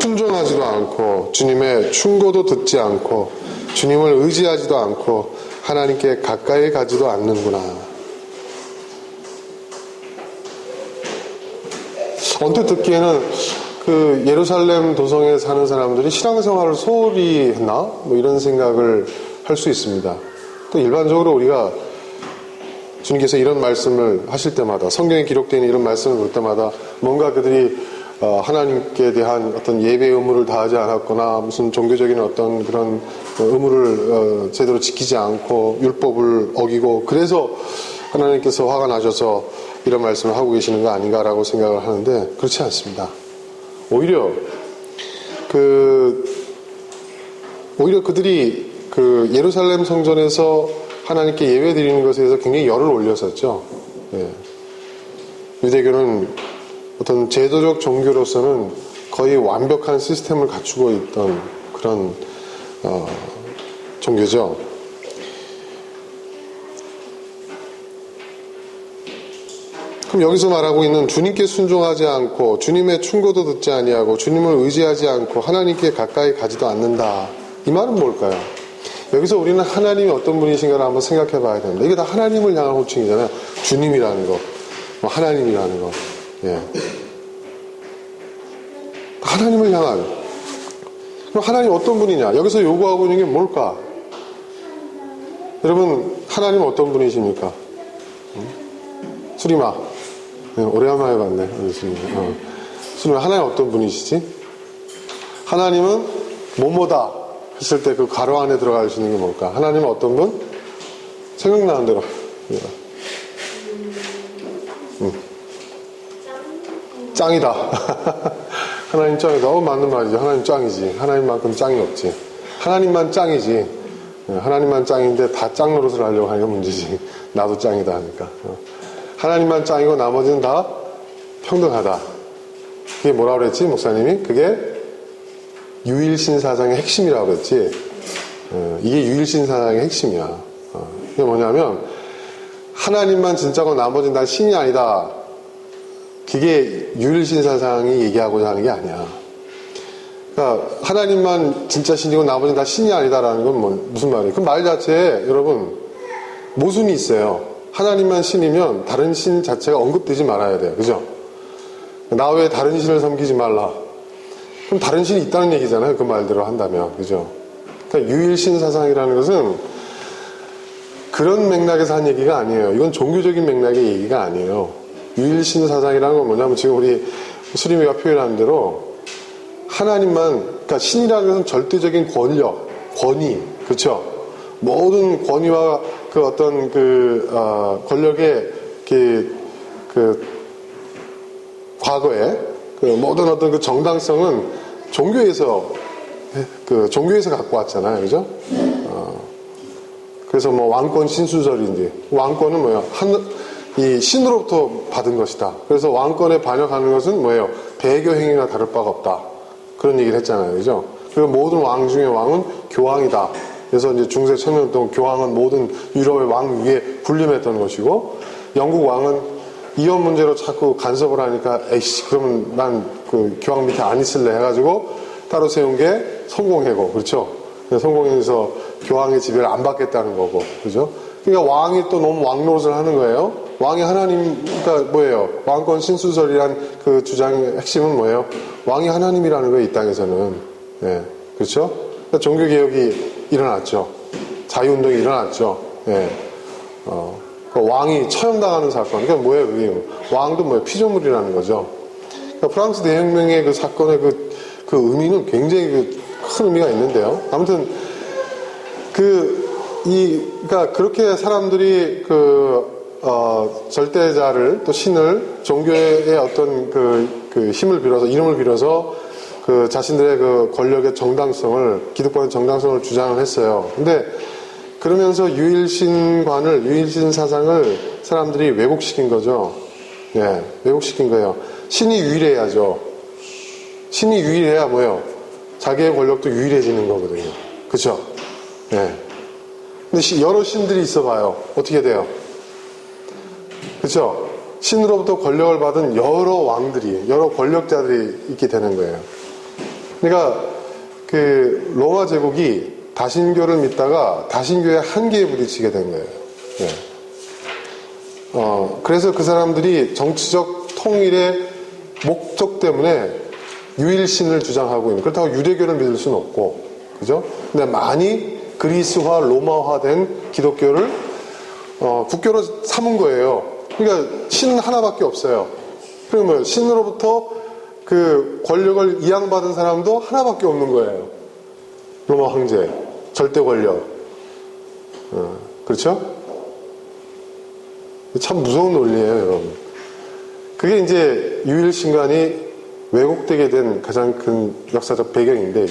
순종하지도 않고 주님의 충고도 듣지 않고 주님을 의지하지도 않고 하나님께 가까이 가지도 않는구나. 언뜻 듣기에는 그 예루살렘 도성에 사는 사람들이 신앙생활을 소홀히 했나? 뭐 이런 생각을 할 수 있습니다. 또 일반적으로 우리가 주님께서 이런 말씀을 하실 때마다, 성경에 기록되어 있는 이런 말씀을 볼 때마다 뭔가 그들이 하나님께 대한 어떤 예배 의무를 다하지 않았거나 무슨 종교적인 어떤 그런 의무를 제대로 지키지 않고 율법을 어기고 그래서 하나님께서 화가 나셔서 이런 말씀을 하고 계시는 거 아닌가라고 생각을 하는데 그렇지 않습니다. 오히려 그들이 그 예루살렘 성전에서 하나님께 예배 드리는 것에 대해서 굉장히 열을 올렸었죠. 예. 유대교는 어떤 제도적 종교로서는 거의 완벽한 시스템을 갖추고 있던 그런 종교죠. 그럼 여기서 말하고 있는 주님께 순종하지 않고 주님의 충고도 듣지 아니하고 주님을 의지하지 않고 하나님께 가까이 가지도 않는다. 이 말은 뭘까요? 여기서 우리는 하나님이 어떤 분이신가를 한번 생각해 봐야 됩니다. 이게 다 하나님을 향한 호칭이잖아요. 주님이라는 거, 하나님이라는 거. 예. 하나님을 향한. 그럼 하나님 어떤 분이냐? 여기서 요구하고 있는 게 뭘까? 여러분, 하나님 어떤 분이십니까? 수리마. 네, 오래간만에 봤네. 수리마, 하나님 어떤 분이시지? 하나님은 뭐뭐다 했을 때 그 가로 안에 들어갈 수 있는 게 뭘까? 하나님은 어떤 분? 생각나는 대로. 짱이다. 하나님 짱이다. 맞는 말이죠. 하나님 짱이지. 하나님만큼 짱이 없지. 하나님만 짱이지. 하나님만 짱인데 다 짱 노릇을 하려고 하니까 문제지. 나도 짱이다 하니까. 하나님만 짱이고 나머지는 다 평등하다. 그게 뭐라고 그랬지? 목사님이? 그게 유일신사상의 핵심이라고 그랬지. 이게 유일신사상의 핵심이야. 이게 뭐냐면 하나님만 진짜고 나머지는 다 신이 아니다. 그게 유일신사상이 얘기하고자 하는 게 아니야. 그러니까 하나님만 진짜 신이고 나머지는 다 신이 아니다라는 건 무슨 말이에요? 그 말 자체에 여러분 모순이 있어요. 하나님만 신이면 다른 신 자체가 언급되지 말아야 돼요. 그죠? 나 외에 다른 신을 섬기지 말라. 그럼 다른 신이 있다는 얘기잖아요. 그 말대로 한다면. 그죠? 그러니까 유일신사상이라는 것은 그런 맥락에서 한 얘기가 아니에요. 이건 종교적인 맥락의 얘기가 아니에요. 유일신사상이라는 건 뭐냐면 지금 우리 수림이가 표현한 대로 하나님만, 그러니까 신이라는 것은 절대적인 권력, 권위, 그렇죠? 모든 권위와 그 어떤 권력의 과거에 그 모든 어떤 그 정당성은 종교에서 갖고 왔잖아요, 그죠? 그래서 뭐 왕권 신수설인데 왕권은 뭐예요? 이 신으로부터 받은 것이다. 그래서 왕권에 반역하는 것은 뭐예요? 배교 행위가 다를 바가 없다. 그런 얘기를 했잖아요, 그죠? 그리고 모든 왕 중에 왕은 교황이다. 그래서 이제 중세 천년 동안 교황은 모든 유럽의 왕 위에 군림했던 것이고, 영국 왕은 이혼 문제로 자꾸 간섭을 하니까 에이씨 그러면 난 그 교황 밑에 안 있을래 해가지고 따로 세운 게 성공회고, 그렇죠? 성공회에서 교황의 지배를 안 받겠다는 거고, 그죠? 그러니까 왕이 또 너무 왕노릇을 하는 거예요. 왕이 하나님, 그러니까 뭐예요? 왕권 신수설이란 그 주장의 핵심은 뭐예요? 왕이 하나님이라는 거예요, 이 땅에서는. 예, 그렇죠? 그러니까 종교개혁이 일어났죠. 자유운동이 일어났죠. 예. 그러니까 왕이 처형당하는 사건. 그러니까 뭐예요, 그게? 왕도 뭐예요? 피조물이라는 거죠. 그러니까 프랑스 대혁명의 그 사건의 그 의미는 굉장히 큰 의미가 있는데요. 아무튼, 그러니까 그렇게 사람들이 절대자를 또 신을 종교의 어떤 그 힘을 빌어서, 이름을 빌어서 그 자신들의 그 권력의 정당성을, 기득권의 정당성을 주장을 했어요. 근데 그러면서 유일신 사상을 사람들이 왜곡시킨 거죠. 예, 왜곡시킨 거예요. 신이 유일해야죠. 신이 유일해야 뭐예요? 자기의 권력도 유일해지는 거거든요. 그쵸? 예. 근데 여러 신들이 있어 봐요. 어떻게 돼요? 그쵸? 신으로부터 권력을 받은 여러 왕들이, 여러 권력자들이 있게 되는 거예요. 그러니까 그 로마 제국이 다신교를 믿다가 다신교의 한계에 부딪히게 된 거예요. 네. 그래서 그 사람들이 정치적 통일의 목적 때문에 유일신을 주장하고 있는, 그렇다고 유대교를 믿을 수는 없고, 그죠? 근데 많이 그리스화, 로마화된 기독교를 국교로 삼은 거예요. 그러니까 신은 하나밖에 없어요. 그러면 신으로부터 그 권력을 이양받은 사람도 하나밖에 없는 거예요. 로마 황제, 절대 권력. 그렇죠? 참 무서운 논리예요, 여러분. 그게 이제 유일신간이 왜곡되게 된 가장 큰 역사적 배경인데,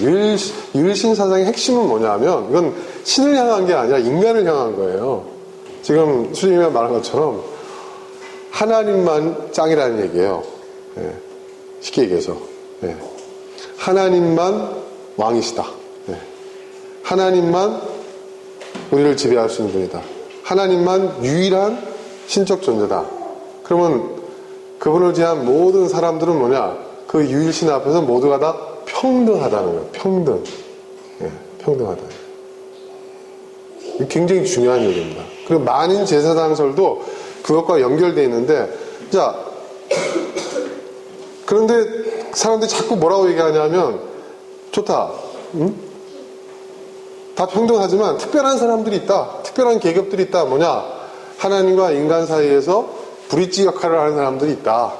유일신 사상의 핵심은 뭐냐면, 이건 신을 향한 게 아니라 인간을 향한 거예요. 지금 수님이 말한 것처럼 하나님만 짱이라는 얘기예요. 예. 쉽게 얘기해서. 예. 하나님만 왕이시다. 예. 하나님만 우리를 지배할 수 있는 분이다. 하나님만 유일한 신적 존재다. 그러면 그분을 제한 모든 사람들은 뭐냐? 그 유일신 앞에서 모두가 다 평등하다는 거예요. 평등. 예, 평등하다. 이게 굉장히 중요한 얘기입니다. 그리고 만인 제사장설도 그것과 연결되어 있는데, 자, 그런데 사람들이 자꾸 뭐라고 얘기하냐면, 좋다. 응? 다 평등하지만 특별한 사람들이 있다. 특별한 계급들이 있다. 뭐냐? 하나님과 인간 사이에서 브릿지 역할을 하는 사람들이 있다.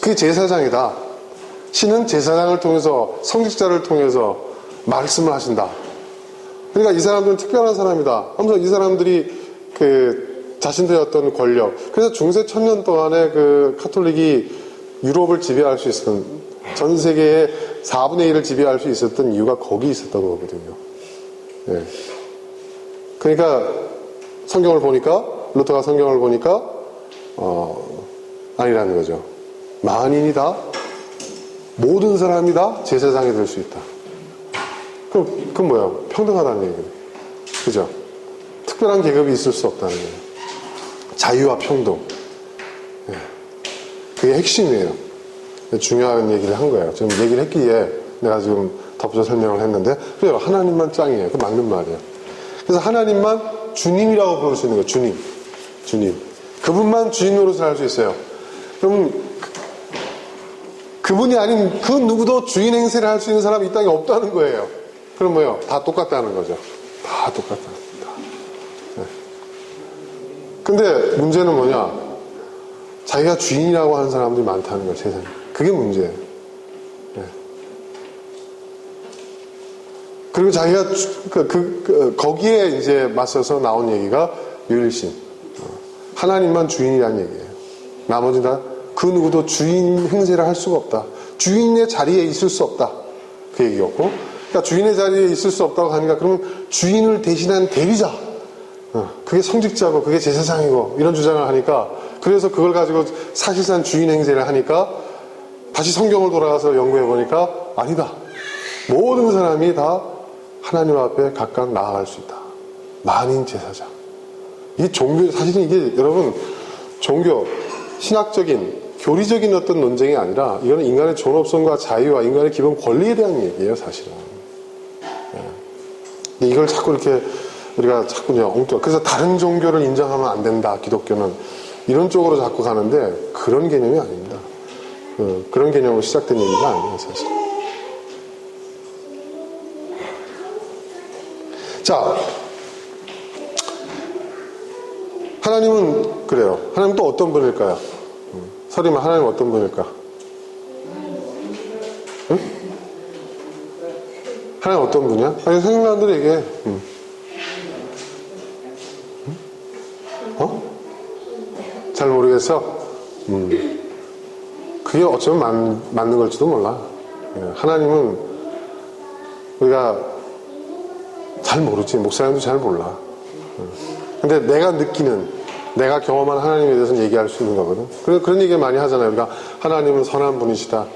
그게 제사장이다. 신은 제사장을 통해서, 성직자를 통해서 말씀을 하신다. 그러니까 이 사람들은 특별한 사람이다. 하면서 이 사람들이 그 자신들의 어떤 권력. 그래서 중세 천년 동안에 그 카톨릭이 유럽을 지배할 수 있었던, 전 세계의 4분의 1을 지배할 수 있었던 이유가 거기 있었던 거거든요. 예. 그러니까 성경을 보니까, 루터가 성경을 보니까 아니라는 거죠. 만인이 다, 모든 사람이 다 제사장이 될 수 있다. 그건 뭐야? 평등하다는 얘기예요. 그죠? 특별한 계급이 있을 수 없다는 거예요. 자유와 평등. 예. 그게 핵심이에요. 중요한 얘기를 한 거예요. 지금 얘기를 했기에 내가 지금 덧붙여 설명을 했는데, 그래요. 하나님만 짱이에요. 그 맞는 말이에요. 그래서 하나님만 주님이라고 부를 수 있는 거예요. 주님. 주님. 그분만 주인 노릇을 할 수 있어요. 그럼 그분이 아닌 그 누구도 주인 행세를 할 수 있는 사람이 이 땅에 없다는 거예요. 그럼 뭐예요? 다 똑같다는 거죠. 다 똑같다. 네. 근데 문제는 뭐냐? 자기가 주인이라고 하는 사람들이 많다는 거예요. 세상에. 그게 문제예요. 네. 그리고 자기가 거기에 이제 맞서서 나온 얘기가 유일신. 하나님만 주인이라는 얘기예요. 나머지 다 그 누구도 주인 행세를 할 수가 없다. 주인의 자리에 있을 수 없다. 그 얘기였고. 그러니까 주인의 자리에 있을 수 없다고 하니까 그러면 주인을 대신한 대리자. 그게 성직자고 그게 제사장이고 이런 주장을 하니까, 그래서 그걸 가지고 사실상 주인 행세를 하니까 다시 성경을 돌아가서 연구해 보니까 아니다. 모든 사람이 다 하나님 앞에 각각 나아갈 수 있다. 만인 제사장. 이게 종교, 사실은 이게 여러분 종교, 신학적인, 교리적인 어떤 논쟁이 아니라 이거는 인간의 존엄성과 자유와 인간의 기본 권리에 대한 얘기예요, 사실은. 네. 이걸 자꾸 이렇게 우리가 자꾸 그래서 다른 종교를 인정하면 안 된다, 기독교는. 이런 쪽으로 자꾸 가는데 그런 개념이 아닙니다. 그런 개념으로 시작된 얘기가 아니에요, 사실. 자, 하나님은 그래요. 하나님 또 어떤 분일까요? 서리만 하나님 어떤 분일까? 응? 하나님 어떤 분이야? 아니, 생각나는 대로 얘기해. 잘 모르겠어? 그게 어쩌면 맞는 걸지도 몰라. 하나님은 우리가 잘 모르지. 목사님도 잘 몰라. 근데 내가 느끼는, 내가 경험한 하나님에 대해서는 얘기할 수 있는 거거든. 그런 얘기 많이 하잖아요. 그러니까 하나님은 선한 분이시다.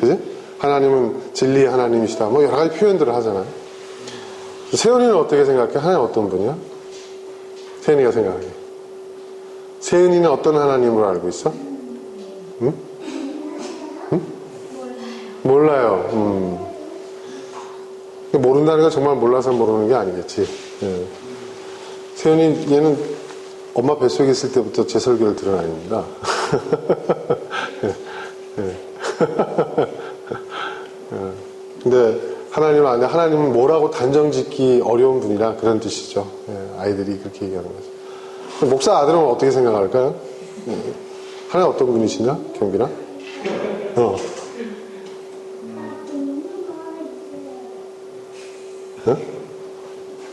그지? 하나님은 진리의 하나님이시다. 뭐 여러 가지 표현들을 하잖아요. 세은이는 어떻게 생각해? 하나님 어떤 분이야? 세은이가 생각하기에. 세은이는 어떤 하나님으로 알고 있어? 응? 응? 몰라요. 모른다는 건 정말 몰라서 모르는 게 아니겠지. 예. 세연이, 얘는 엄마 뱃속에 있을 때부터 제 설교를 들은 아닙니다. 예. 예. 근데 하나님은 뭐라고 단정 짓기 어려운 분이라 그런 뜻이죠. 예. 아이들이 그렇게 얘기하는 거죠. 목사 아들은 어떻게 생각할까요? 예. 하나님 어떤 분이시냐? 경빈아?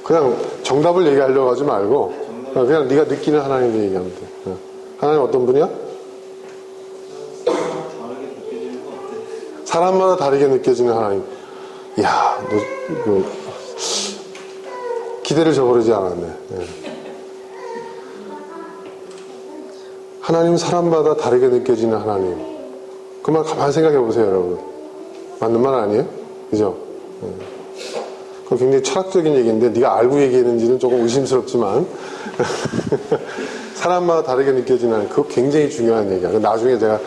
그냥 정답을 얘기하려고 하지 말고 그냥 네가 느끼는 하나님을 얘기하면 돼. 하나님 어떤 분이야? 사람마다 다르게 느껴지는 하나님. 이야, 너 기대를 저버리지 않았네. 하나님은 사람마다 다르게 느껴지는 하나님. 그 말 가만히 생각해 보세요, 여러분. 맞는 말 아니에요? 그죠? 그거 굉장히 철학적인 얘기인데 네가 알고 얘기했는지는 조금 의심스럽지만 사람마다 다르게 느껴지는 하나님. 그거 굉장히 중요한 얘기야. 나중에 제가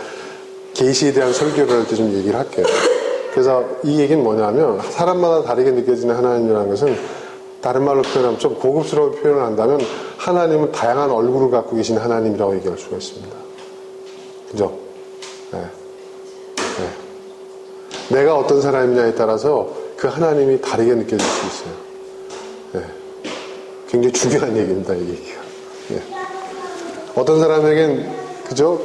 계시에 대한 설교를 할 때 좀 얘기를 할게요. 그래서 이 얘기는 뭐냐면 사람마다 다르게 느껴지는 하나님이라는 것은 다른 말로 표현하면 좀 고급스러운 표현을 한다면 하나님은 다양한 얼굴을 갖고 계신 하나님이라고 얘기할 수가 있습니다. 그죠? 네. 네. 내가 어떤 사람이냐에 따라서 그 하나님이 다르게 느껴질 수 있어요. 네. 굉장히 중요한 얘기입니다, 이 얘기가. 네. 어떤 사람에겐, 그죠?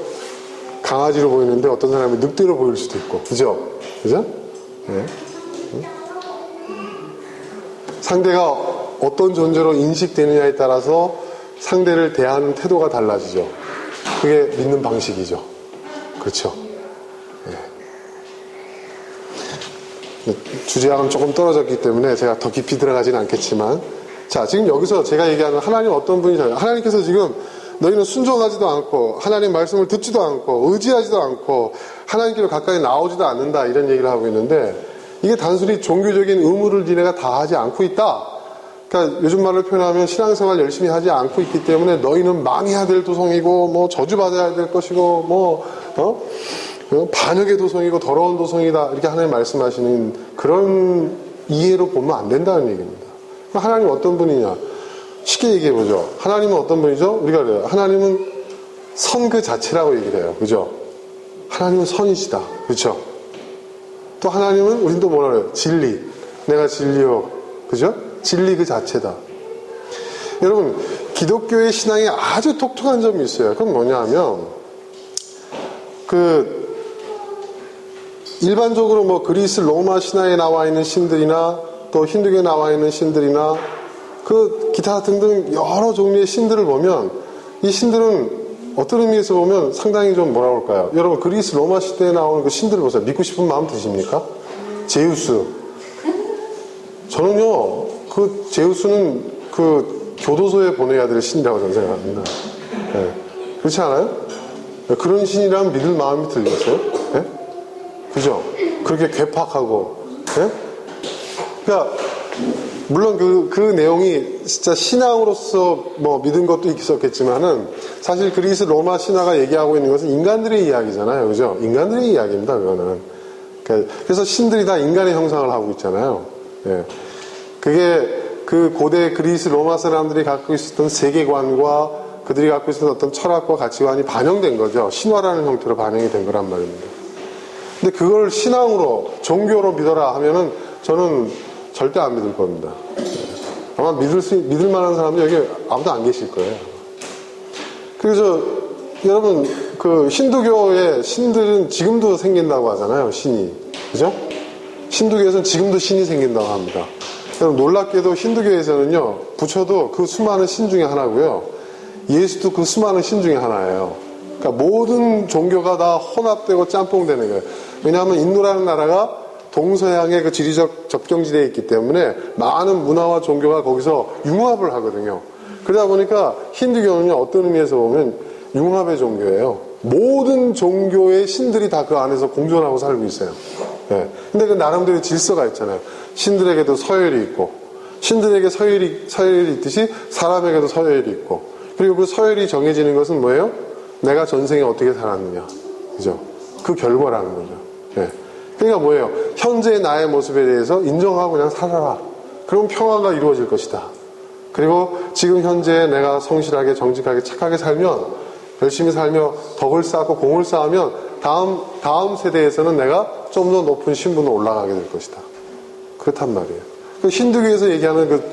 강아지로 보이는데 어떤 사람은 늑대로 보일 수도 있고, 그죠? 그죠? 네. 상대가 어떤 존재로 인식되느냐에 따라서 상대를 대하는 태도가 달라지죠. 그게 믿는 방식이죠. 그렇죠? 네. 주제와는 조금 떨어졌기 때문에 제가 더 깊이 들어가지는 않겠지만, 자, 지금 여기서 제가 얘기하는 하나님 어떤 분이잖아요. 하나님께서 지금 너희는 순종하지도 않고 하나님 말씀을 듣지도 않고 의지하지도 않고 하나님께로 가까이 나오지도 않는다, 이런 얘기를 하고 있는데, 이게 단순히 종교적인 의무를 니네가 다 하지 않고 있다. 그러니까 요즘 말로 표현하면 신앙생활 열심히 하지 않고 있기 때문에 너희는 망해야 될 도성이고 뭐 저주받아야 될 것이고 뭐 반역의 도성이고 더러운 도성이다, 이렇게 하나님 말씀하시는 그런 이해로 보면 안 된다는 얘기입니다. 하나님 어떤 분이냐, 쉽게 얘기해보죠. 하나님은 어떤 분이죠? 우리가 그래요. 하나님은 선 그 자체라고 얘기를 해요. 그죠? 하나님은 선이시다. 그렇죠? 또 하나님은 우린 또 뭐라 그래요? 진리. 내가 진리요. 그죠? 진리 그 자체다. 여러분, 기독교의 신앙에 아주 독특한 점이 있어요. 그건 뭐냐 하면, 일반적으로 뭐 그리스 로마 신화에 나와 있는 신들이나 또 힌두교에 나와 있는 신들이나 기타 등등 여러 종류의 신들을 보면 이 신들은 어떤 의미에서 보면 상당히 좀 뭐라 그럴까요? 여러분, 그리스 로마 시대에 나오는 그 신들을 보세요. 믿고 싶은 마음 드십니까? 제우스. 저는요, 제우스는 교도소에 보내야 될 신이라고 저는 생각합니다. 네. 그렇지 않아요? 그런 신이라면 믿을 마음이 들겠어요? 네? 그죠? 그렇게 괴팍하고. 네? 그러니까, 물론 그 내용이 진짜 신앙으로서 뭐 믿은 것도 있었겠지만은 사실 그리스 로마 신화가 얘기하고 있는 것은 인간들의 이야기잖아요. 그죠? 인간들의 이야기입니다, 그거는. 그래서 신들이 다 인간의 형상을 하고 있잖아요. 예. 그게 그 고대 그리스 로마 사람들이 갖고 있었던 세계관과 그들이 갖고 있었던 어떤 철학과 가치관이 반영된 거죠. 신화라는 형태로 반영이 된 거란 말입니다. 근데 그걸 신앙으로, 종교로 믿어라 하면은 저는 절대 안 믿을 겁니다. 아마 믿을 만한 사람은 여기 아무도 안 계실 거예요. 그래서 여러분, 힌두교의 신들은 지금도 생긴다고 하잖아요, 신이. 그죠? 힌두교에서는 지금도 신이 생긴다고 합니다. 여러분, 놀랍게도 힌두교에서는요, 부처도 그 수많은 신 중에 하나고요, 예수도 그 수많은 신 중에 하나예요. 그러니까 모든 종교가 다 혼합되고 짬뽕되는 거예요. 왜냐하면 인도라는 나라가 동서양의 그 지리적 접경지대에 있기 때문에 많은 문화와 종교가 거기서 융합을 하거든요. 그러다 보니까 힌두교는요, 어떤 의미에서 보면 융합의 종교예요. 모든 종교의 신들이 다 그 안에서 공존하고 살고 있어요. 네. 근데 그 나름대로 질서가 있잖아요. 신들에게도 서열이 있고, 신들에게 서열이 있듯이 사람에게도 서열이 있고, 그리고 그 서열이 정해지는 것은 뭐예요? 내가 전생에 어떻게 살았느냐. 그죠? 그 결과라는 거죠. 네. 그러니까 뭐예요? 현재의 나의 모습에 대해서 인정하고 그냥 살아라. 그럼 평화가 이루어질 것이다. 그리고 지금 현재 내가 성실하게 정직하게 착하게 살면, 열심히 살며 덕을 쌓고 공을 쌓으면 다음 세대에서는 내가 좀 더 높은 신분으로 올라가게 될 것이다. 그렇단 말이에요. 그 힌두교에서 얘기하는 그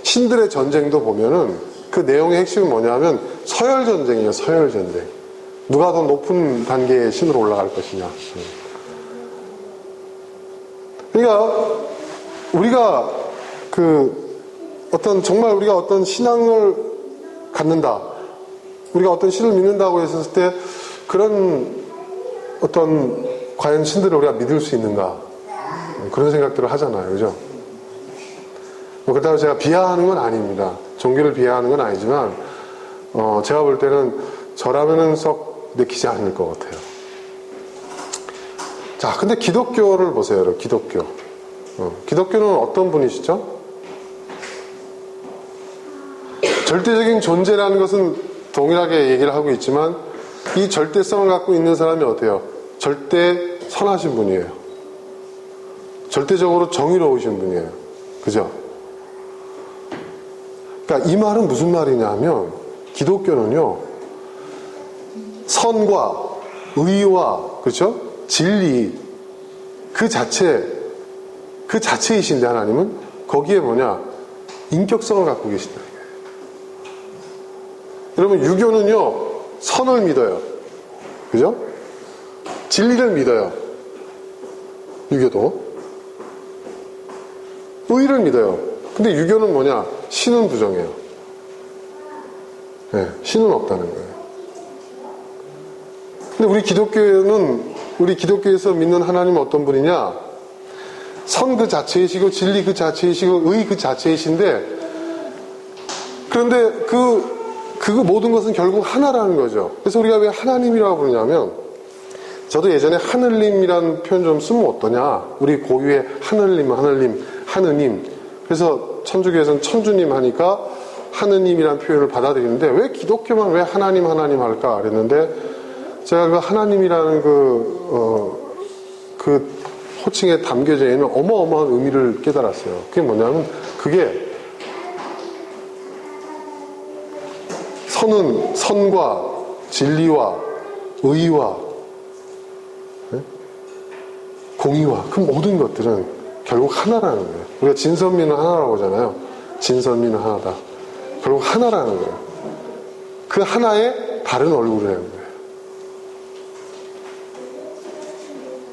신들의 전쟁도 보면은 그 내용의 핵심은 뭐냐면 서열 전쟁이에요. 서열 전쟁. 누가 더 높은 단계의 신으로 올라갈 것이냐. 그러니까 우리가 정말 우리가 어떤 신앙을 갖는다. 우리가 어떤 신을 믿는다고 했을 때 그런 어떤 과연 신들을 우리가 믿을 수 있는가. 그런 생각들을 하잖아요. 그죠? 그렇다고 제가 비하하는 건 아닙니다. 종교를 비하하는 건 아니지만, 제가 볼 때는 저라면은 썩 내키지 않을 것 같아요. 자, 근데 기독교를 보세요. 여러분. 기독교. 기독교는 어떤 분이시죠? 절대적인 존재라는 것은 동일하게 얘기를 하고 있지만 이 절대성을 갖고 있는 사람이 어때요? 절대 선하신 분이에요. 절대적으로 정의로우신 분이에요. 그죠? 그러니까 이 말은 무슨 말이냐 하면 기독교는요, 선과 의와, 그렇죠? 진리, 그 자체이신데 하나님은 거기에 뭐냐? 인격성을 갖고 계신다. 여러분, 유교는요, 선을 믿어요. 그죠? 진리를 믿어요. 유교도. 의를 믿어요. 근데 유교는 뭐냐? 신은 부정해요. 네, 신은 없다는 거예요. 근데 우리 기독교에서 믿는 하나님은 어떤 분이냐? 선 그 자체이시고, 진리 그 자체이시고, 의 그 자체이신데, 그런데 그 모든 것은 결국 하나라는 거죠. 그래서 우리가 왜 하나님이라고 부르냐면, 저도 예전에 하늘님이라는 표현 좀 쓰면 어떠냐? 우리 고유의 하느님. 그래서 천주교에서는 천주님 하니까 하느님이라는 표현을 받아들이는데, 왜 기독교만 왜 하나님 할까? 그랬는데, 제가 그 하나님이라는 그 호칭에 담겨져 있는 어마어마한 의미를 깨달았어요. 그게 뭐냐면, 그게 선과 진리와 의와 공의와 그 모든 것들은 결국 하나라는 거예요. 우리가 진선미는 하나라고 하잖아요. 진선미는 하나다. 결국 하나라는 거예요. 그 하나의 다른 얼굴이라는 거예요.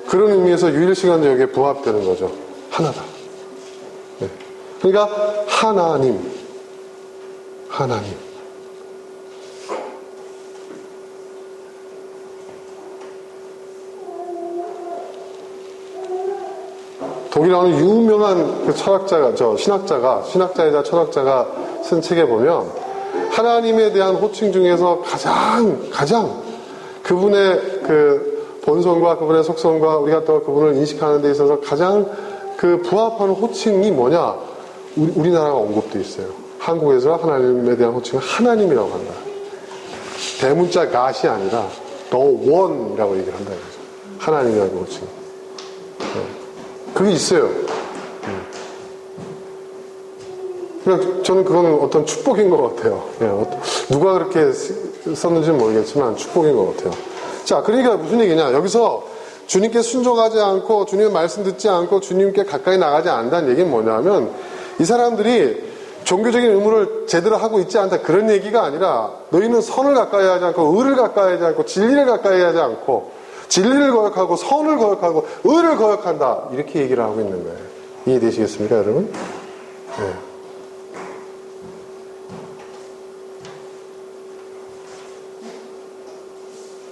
그런 의미에서 유일시간도 여기에 부합되는 거죠. 하나다. 네. 그러니까 하나님. 독일에 어느 유명한 그 신학자이자 철학자가 쓴 책에 보면 하나님에 대한 호칭 중에서 가장 그분의 그 본성과 그분의 속성과 우리가 또 그분을 인식하는 데 있어서 가장 그 부합하는 호칭이 뭐냐? 우리나라가 언급되어 있어요. 한국에서 하나님에 대한 호칭은 하나님이라고 한다. 대문자 갓이 아니라 the one이라고 얘기를 한다는 거죠. 하나님이라는 호칭. 그게 있어요. 그러니까 저는 그건 어떤 축복인 것 같아요. 누가 그렇게 썼는지는 모르겠지만 축복인 것 같아요. 자, 그러니까 무슨 얘기냐? 여기서 주님께 순종하지 않고 주님의 말씀 듣지 않고 주님께 가까이 나가지 않는다는 얘기는 뭐냐면 이 사람들이 종교적인 의무를 제대로 하고 있지 않다 그런 얘기가 아니라 너희는 선을 가까이 하지 않고 의를 가까이 하지 않고 진리를 가까이 하지 않고 진리를 거역하고 선을 거역하고 의를 거역한다 이렇게 얘기를 하고 있는 거예요. 이해되시겠습니까 여러분? 네.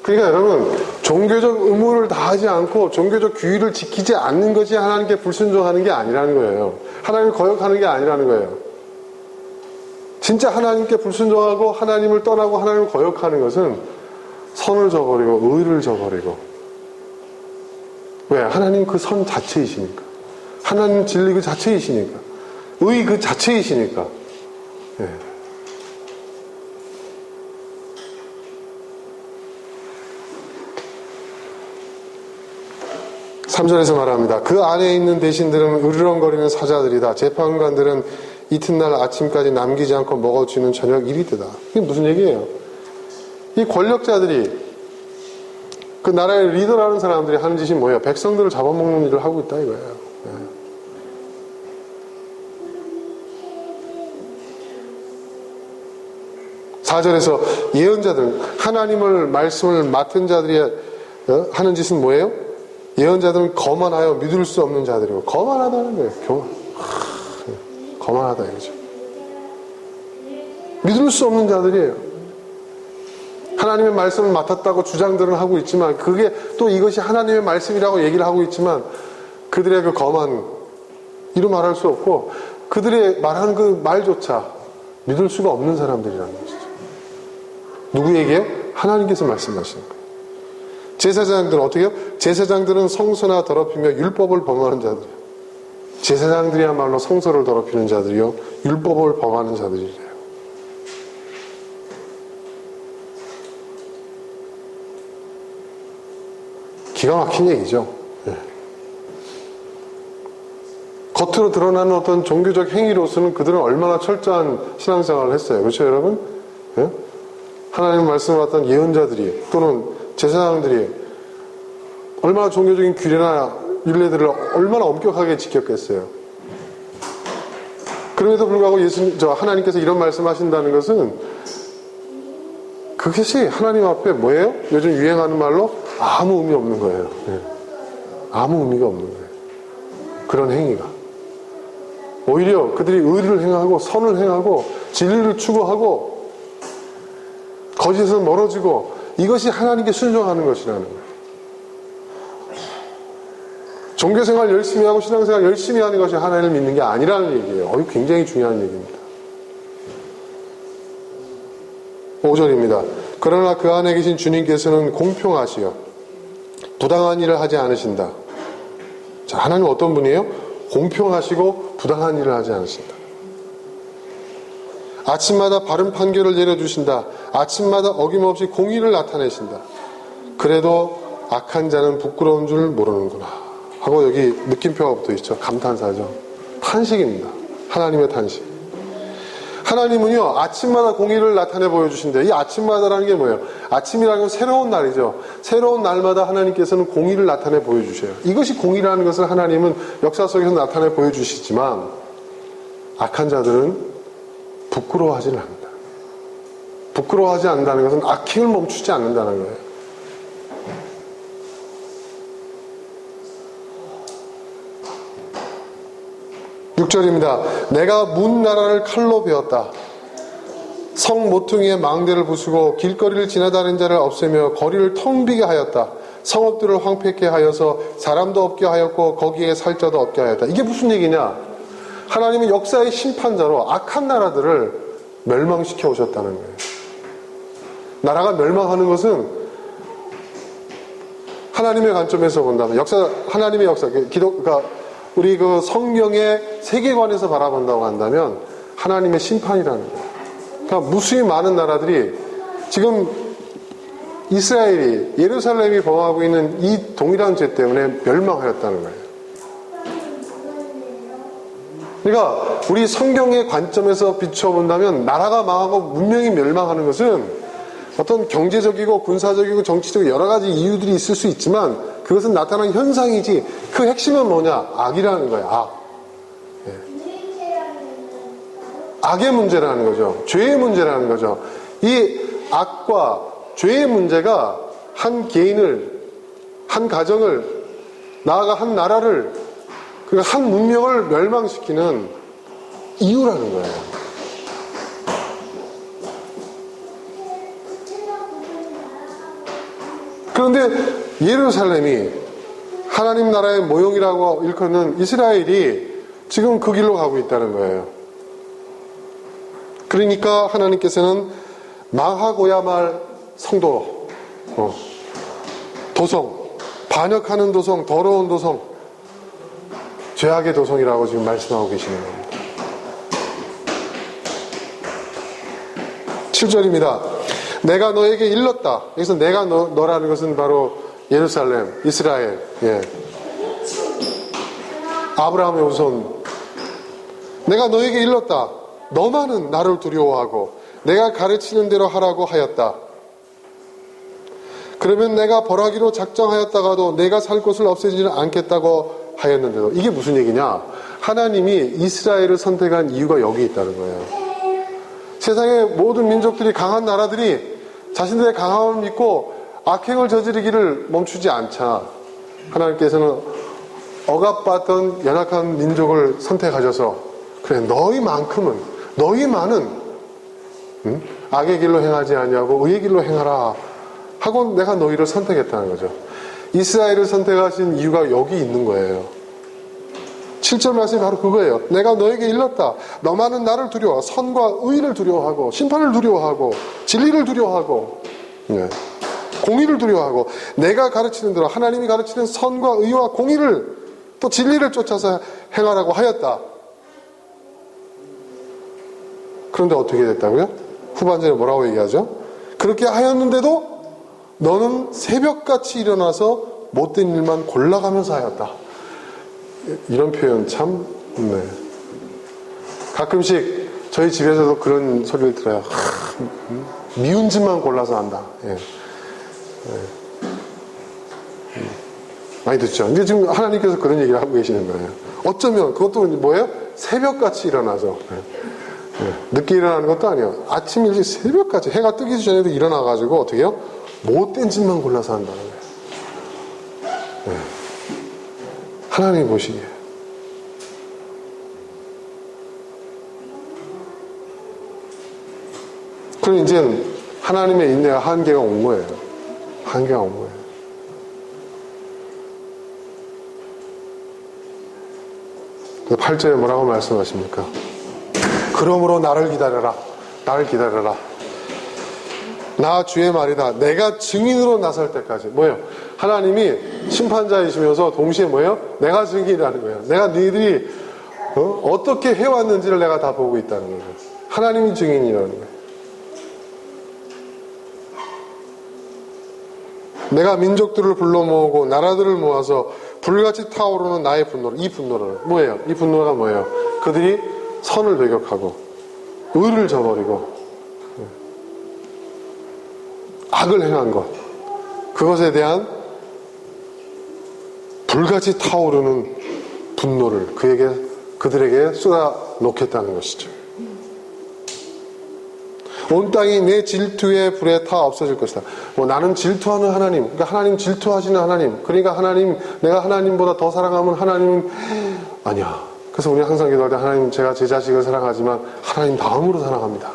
그러니까 여러분 종교적 의무를 다하지 않고 종교적 규율을 지키지 않는 것이 하나님께 불순종하는 게 아니라는 거예요. 하나님을 거역하는 게 아니라는 거예요. 진짜 하나님께 불순종하고 하나님을 떠나고 하나님을 거역하는 것은 선을 저버리고 의를 저버리고 왜? 하나님 그 선 자체이시니까 하나님 진리 그 자체이시니까 의 그 자체이시니까 네. 3절에서 말합니다. 그 안에 있는 대신들은 으르렁거리는 사자들이다. 재판관들은 이튿날 아침까지 남기지 않고 먹어주는 저녁 일이되다. 이게 무슨 얘기예요? 이 권력자들이, 그 나라의 리더라는 사람들이 하는 짓이 뭐예요? 백성들을 잡아먹는 일을 하고 있다 이거예요. 4절에서 예언자들, 하나님을 말씀을 맡은 자들이 하는 짓은 뭐예요? 예언자들은 거만하여 믿을 수 없는 자들이고, 거만하다는 거예요. 거만하다 이거죠. 믿을 수 없는 자들이에요. 하나님의 말씀을 맡았다고 주장들은 하고 있지만, 그게 또 이것이 하나님의 말씀이라고 얘기를 하고 있지만, 그들의 그 거만, 이루 말할 수 없고, 그들의 말하는 그 말조차 믿을 수가 없는 사람들이라는 것이죠. 누구에게요? 하나님께서 말씀하시는 거예요. 제사장들은 어떻게 해요? 제사장들은 성소나 더럽히며 율법을 범하는 자들이에요. 제사장들이야말로 성소를 더럽히는 자들이요, 율법을 범하는 자들이래요. 기가 막힌 얘기죠. 네. 겉으로 드러나는 어떤 종교적 행위로서는 그들은 얼마나 철저한 신앙생활을 했어요. 그렇죠, 여러분? 네? 하나님 말씀을 받던 예언자들이 또는 제사장들이 얼마나 종교적인 규례나 율례들을 얼마나 엄격하게 지켰겠어요. 그럼에도 불구하고 하나님께서 이런 말씀하신다는 것은 그것이 하나님 앞에 뭐예요? 요즘 유행하는 말로 아무 의미 없는 거예요. 네. 아무 의미가 없는 거예요. 그런 행위가. 오히려 그들이 의를 행하고 선을 행하고 진리를 추구하고 거짓에서 멀어지고, 이것이 하나님께 순종하는 것이라는 거예요. 종교생활 열심히 하고 신앙생활 열심히 하는 것이 하나님을 믿는 게 아니라는 얘기예요. 이거 굉장히 중요한 얘기입니다. 5절입니다. 그러나 그 안에 계신 주님께서는 공평하시여 부당한 일을 하지 않으신다. 자, 하나님 어떤 분이에요? 공평하시고 부당한 일을 하지 않으신다. 아침마다 바른 판결을 내려주신다. 아침마다 어김없이 공의를 나타내신다. 그래도 악한 자는 부끄러운 줄 모르는구나 하고 여기 느낌표가 붙어있죠. 감탄사죠. 탄식입니다. 하나님의 탄식. 하나님은요, 아침마다 공의를 나타내 보여주신대요. 이 아침마다라는 게 뭐예요? 아침이라는 건 새로운 날이죠. 새로운 날마다 하나님께서는 공의를 나타내 보여주셔요. 이것이 공의라는 것을 하나님은 역사 속에서 나타내 보여주시지만, 악한 자들은 부끄러워하지는 않는다. 부끄러워하지 않는다는 것은 악행을 멈추지 않는다는 거예요. (6절입니다) 내가 문 나라를 칼로 베었다. 성 모퉁이에 망대를 부수고 길거리를 지나다니는 자를 없애며 거리를 텅 비게 하였다. 성읍들을 황폐케 하여서 사람도 없게 하였고 거기에 살 자도 없게 하였다. 이게 무슨 얘기냐? 하나님은 역사의 심판자로 악한 나라들을 멸망시켜 오셨다는 거예요. 나라가 멸망하는 것은 하나님의 관점에서 본다면, 하나님의 역사, 그러니까 우리 그 성경의 세계관에서 바라본다고 한다면 하나님의 심판이라는 거예요. 그러니까 무수히 많은 나라들이 지금 이스라엘이, 예루살렘이 범하고 있는 이 동일한 죄 때문에 멸망하였다는 거예요. 그러니까 우리 성경의 관점에서 비춰본다면 나라가 망하고 문명이 멸망하는 것은 어떤 경제적이고 군사적이고 정치적이고 여러 가지 이유들이 있을 수 있지만 그것은 나타나는 현상이지, 그 핵심은 뭐냐? 악이라는 거야. 악. 예. 악의 문제라는 거죠. 죄의 문제라는 거죠. 이 악과 죄의 문제가 한 개인을, 한 가정을, 나아가 한 나라를, 한 문명을 멸망시키는 이유라는 거예요. 그런데 예루살렘이 하나님 나라의 모형이라고 일컫는 이스라엘이 지금 그 길로 가고 있다는 거예요. 그러니까 하나님께서는 망하고야 말 성도, 도성, 반역하는 도성, 더러운 도성, 죄악의 도성이라고 지금 말씀하고 계시는 겁니다. 7절입니다. 내가 너에게 일렀다. 여기서 내가 너라는 것은 바로 예루살렘, 이스라엘. 예. 아브라함의 후손, 내가 너에게 일렀다. 너만은 나를 두려워하고 내가 가르치는 대로 하라고 하였다. 그러면 내가 벌하기로 작정하였다가도 내가 살 곳을 없애지는 않겠다고 하였는데도. 이게 무슨 얘기냐? 하나님이 이스라엘을 선택한 이유가 여기 있다는 거예요. 세상의 모든 민족들이, 강한 나라들이 자신들의 강함을 믿고 악행을 저지르기를 멈추지 않자 하나님께서는 억압받던 연약한 민족을 선택하셔서, 그래 너희만큼은, 너희만은 악의 길로 행하지 아니하고 의의 길로 행하라 하고 내가 너희를 선택했다는 거죠. 이스라엘을 선택하신 이유가 여기 있는 거예요. 7절 말씀이 바로 그거예요. 내가 너에게 일렀다. 너만은 나를 두려워. 선과 의를 두려워하고 심판을 두려워하고 진리를 두려워하고 공의를 두려워하고 내가 가르치는 대로, 하나님이 가르치는 선과 의와 공의를 또 진리를 쫓아서 행하라고 하였다. 그런데 어떻게 됐다고요? 후반절에 뭐라고 얘기하죠? 그렇게 하였는데도 너는 새벽같이 일어나서 못된 일만 골라가면서 하였다. 이런 표현 참, 가끔씩 저희 집에서도 그런 소리를 들어요. 미운 짓만 골라서 한다. 많이 듣죠. 근데 지금 하나님께서 그런 얘기를 하고 계시는 거예요. 어쩌면 그것도 뭐예요? 새벽같이 일어나서. 늦게 일어나는 것도 아니에요. 아침 일찍 새벽같이 해가 뜨기 전에도 일어나가지고 어떻게 해요? 못된 짓만 골라서 한다는 거예요. 하나님이 보시기에. 그럼 이제 하나님의 인내가 한계가 온 거예요. 한계가 온 거예요. 그래서 8절에 뭐라고 말씀하십니까? 그러므로 나를 기다려라. 나를 기다려라. 나 주의 말이다. 내가 증인으로 나설 때까지. 뭐예요? 하나님이 심판자이시면서 동시에 뭐예요? 내가 증인이라는 거예요. 내가 너희들이 어떻게 해왔는지를 내가 다 보고 있다는 거예요. 하나님이 증인이라는 거예요. 내가 민족들을 불러 모으고 나라들을 모아서 불같이 타오르는 나의 분노를, 이 분노를, 뭐예요? 이 분노가 뭐예요? 그들이 선을 배격하고 의를 저버리고 악을 행한 것, 그것에 대한 불같이 타오르는 분노를 그들에게 쏟아 놓겠다는 것이죠. 온 땅이 내 질투의 불에 타 없어질 것이다. 뭐 나는 질투하는 하나님, 그러니까 하나님 질투하시는 하나님, 그러니까 하나님, 내가 하나님보다 더 사랑하면 하나님은 아니야. 그래서 우리 항상 기도할 때 하나님, 제가 제 자식을 사랑하지만 하나님 다음으로 사랑합니다.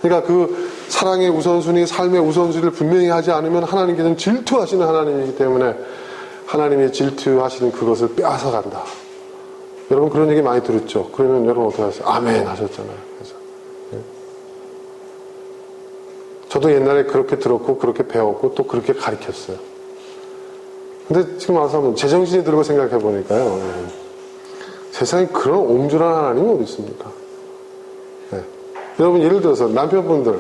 그러니까 그 사랑의 우선순위, 삶의 우선순위를 분명히 하지 않으면 하나님께서는 질투하시는 하나님이기 때문에 하나님이 질투하시는 그것을 빼앗아 간다. 여러분 그런 얘기 많이 들었죠? 그러면 여러분 어떻게 하세요? 아멘 하셨잖아요. 그래서 저도 옛날에 그렇게 들었고 그렇게 배웠고 또 그렇게 가르쳤어요. 근데 지금 와서 한번 제정신이 들고 생각해 보니까요, 세상에 그런 옹졸한 하나님이 어디 있습니까? 여러분 예를 들어서 남편분들,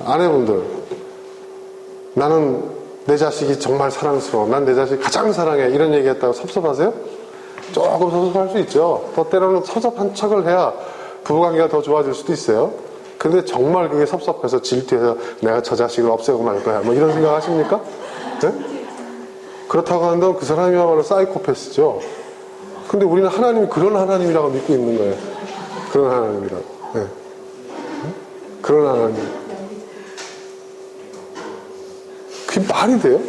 아내분들, 나는 내 자식이 정말 사랑스러워, 난 내 자식 가장 사랑해, 이런 얘기했다고 섭섭하세요? 조금 섭섭할 수 있죠. 또 때로는 섭섭한 척을 해야 부부관계가 더 좋아질 수도 있어요. 근데 정말 그게 섭섭해서 질투해서 내가 저 자식을 없애고 말 거야, 뭐 이런 생각 하십니까? 네? 그렇다고 한다면 그 사람이야말로 사이코패스죠. 근데 우리는 하나님이 그런 하나님이라고 믿고 있는 거예요. 그런 하나님이라고. 네. 그런 하나님. 그게 말이 돼요?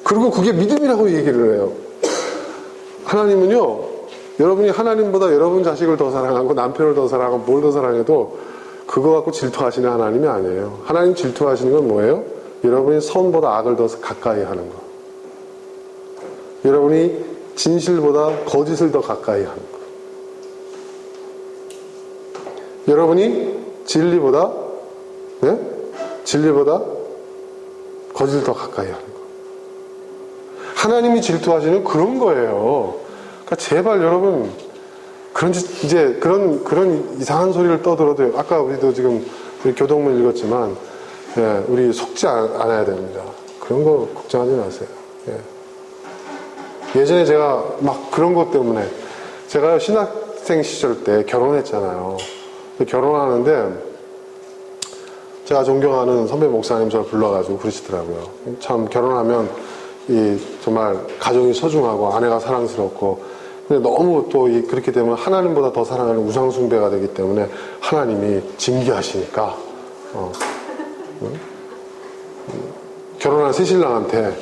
그리고 그게 믿음이라고 얘기를 해요. 하나님은요, 여러분이 하나님보다 여러분 자식을 더 사랑하고 남편을 더 사랑하고 뭘 더 사랑해도 그거 갖고 질투하시는 하나님이 아니에요. 하나님 질투하시는 건 뭐예요? 여러분이 선보다 악을 더 가까이 하는 거. 여러분이 진실보다 거짓을 더 가까이 하는 거. 여러분이 진리보다 거짓을 더 가까이 하는 거. 하나님이 질투하시는 그런 거예요. 그러니까 제발 여러분 그런 이상한 소리를 떠들어도, 아까 우리도 지금 우리 교동문 읽었지만, 우리 속지 않아야 됩니다. 그런 거 걱정하지 마세요. 예전에 제가 막 그런 것 때문에 제가 신학생 시절 때 결혼했잖아요. 결혼하는데 제가 존경하는 선배 목사님 저를 불러가지고 그러시더라고요. 참 결혼하면 정말 가정이 소중하고 아내가 사랑스럽고 근데 너무 또 그렇게 되면 하나님보다 더 사랑하는 우상숭배가 되기 때문에 하나님이 징계하시니까 결혼한 새신랑한테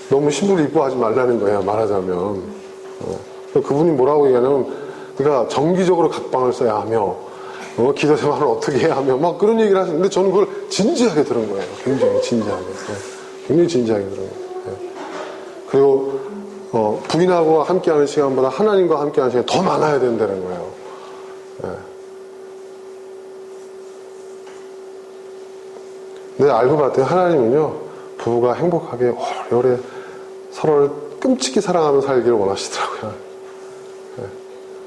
너무 신부를 이뻐하지 말라는 거예요. 말하자면 그분이 뭐라고 얘기하냐면 그러니까 정기적으로 각방을 써야 하며 기도 생활을 어떻게 해야 하며 막 그런 얘기를 하시는데 저는 그걸 진지하게 들은 거예요. 굉장히 진지하게. 굉장히 진지하게 들은 거예요. 그리고 부인하고 함께하는 시간보다 하나님과 함께하는 시간이 더 많아야 된다는 거예요. 근데 알고 봤더니 하나님은요 부부가 행복하게 오래오래 서로를 끔찍히 사랑하며 살기를 원하시더라고요.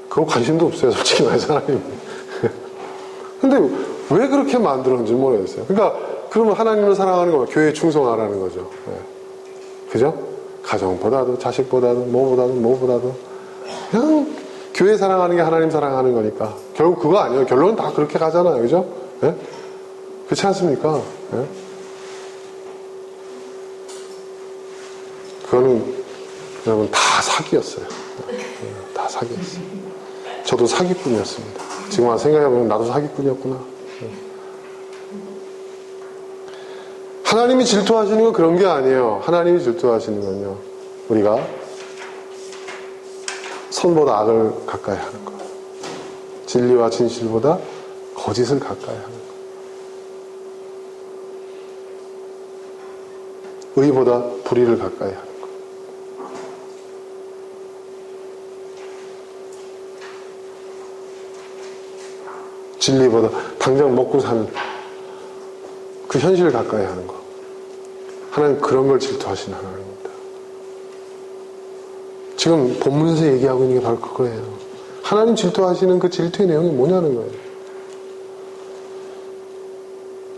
그거 관심도 없어요, 솔직히 말해서 하나님. 근데 왜 그렇게 만들었는지 모르겠어요. 그러니까 그러면 하나님을 사랑하는 건 교회에 충성하라는 거죠. 그죠? 가정보다도 자식보다도 뭐보다도 그냥 교회 사랑하는 게 하나님 사랑하는 거니까 결국 그거 아니에요. 결론은 다 그렇게 가잖아요. 그죠? 그렇지 않습니까? 그거는 여러분 다 사기였어요. 다 사기였어요. 저도 사기꾼이었습니다. 지금 와서 생각해보면 나도 사기꾼이었구나. 하나님이 질투하시는 건 그런 게 아니에요. 하나님이 질투하시는 건요 우리가 선보다 악을 가까이 하는 것, 진리와 진실보다 거짓을 가까이 하는 것, 의보다 불의를 가까이 하는 것. 진리보다 당장 먹고 사는 그 현실을 가까이 하는 것. 하나님 그런 걸 질투하시는 하나님입니다. 지금 본문에서 얘기하고 있는 게 바로 그거예요. 하나님 질투하시는 그 질투의 내용이 뭐냐는 거예요.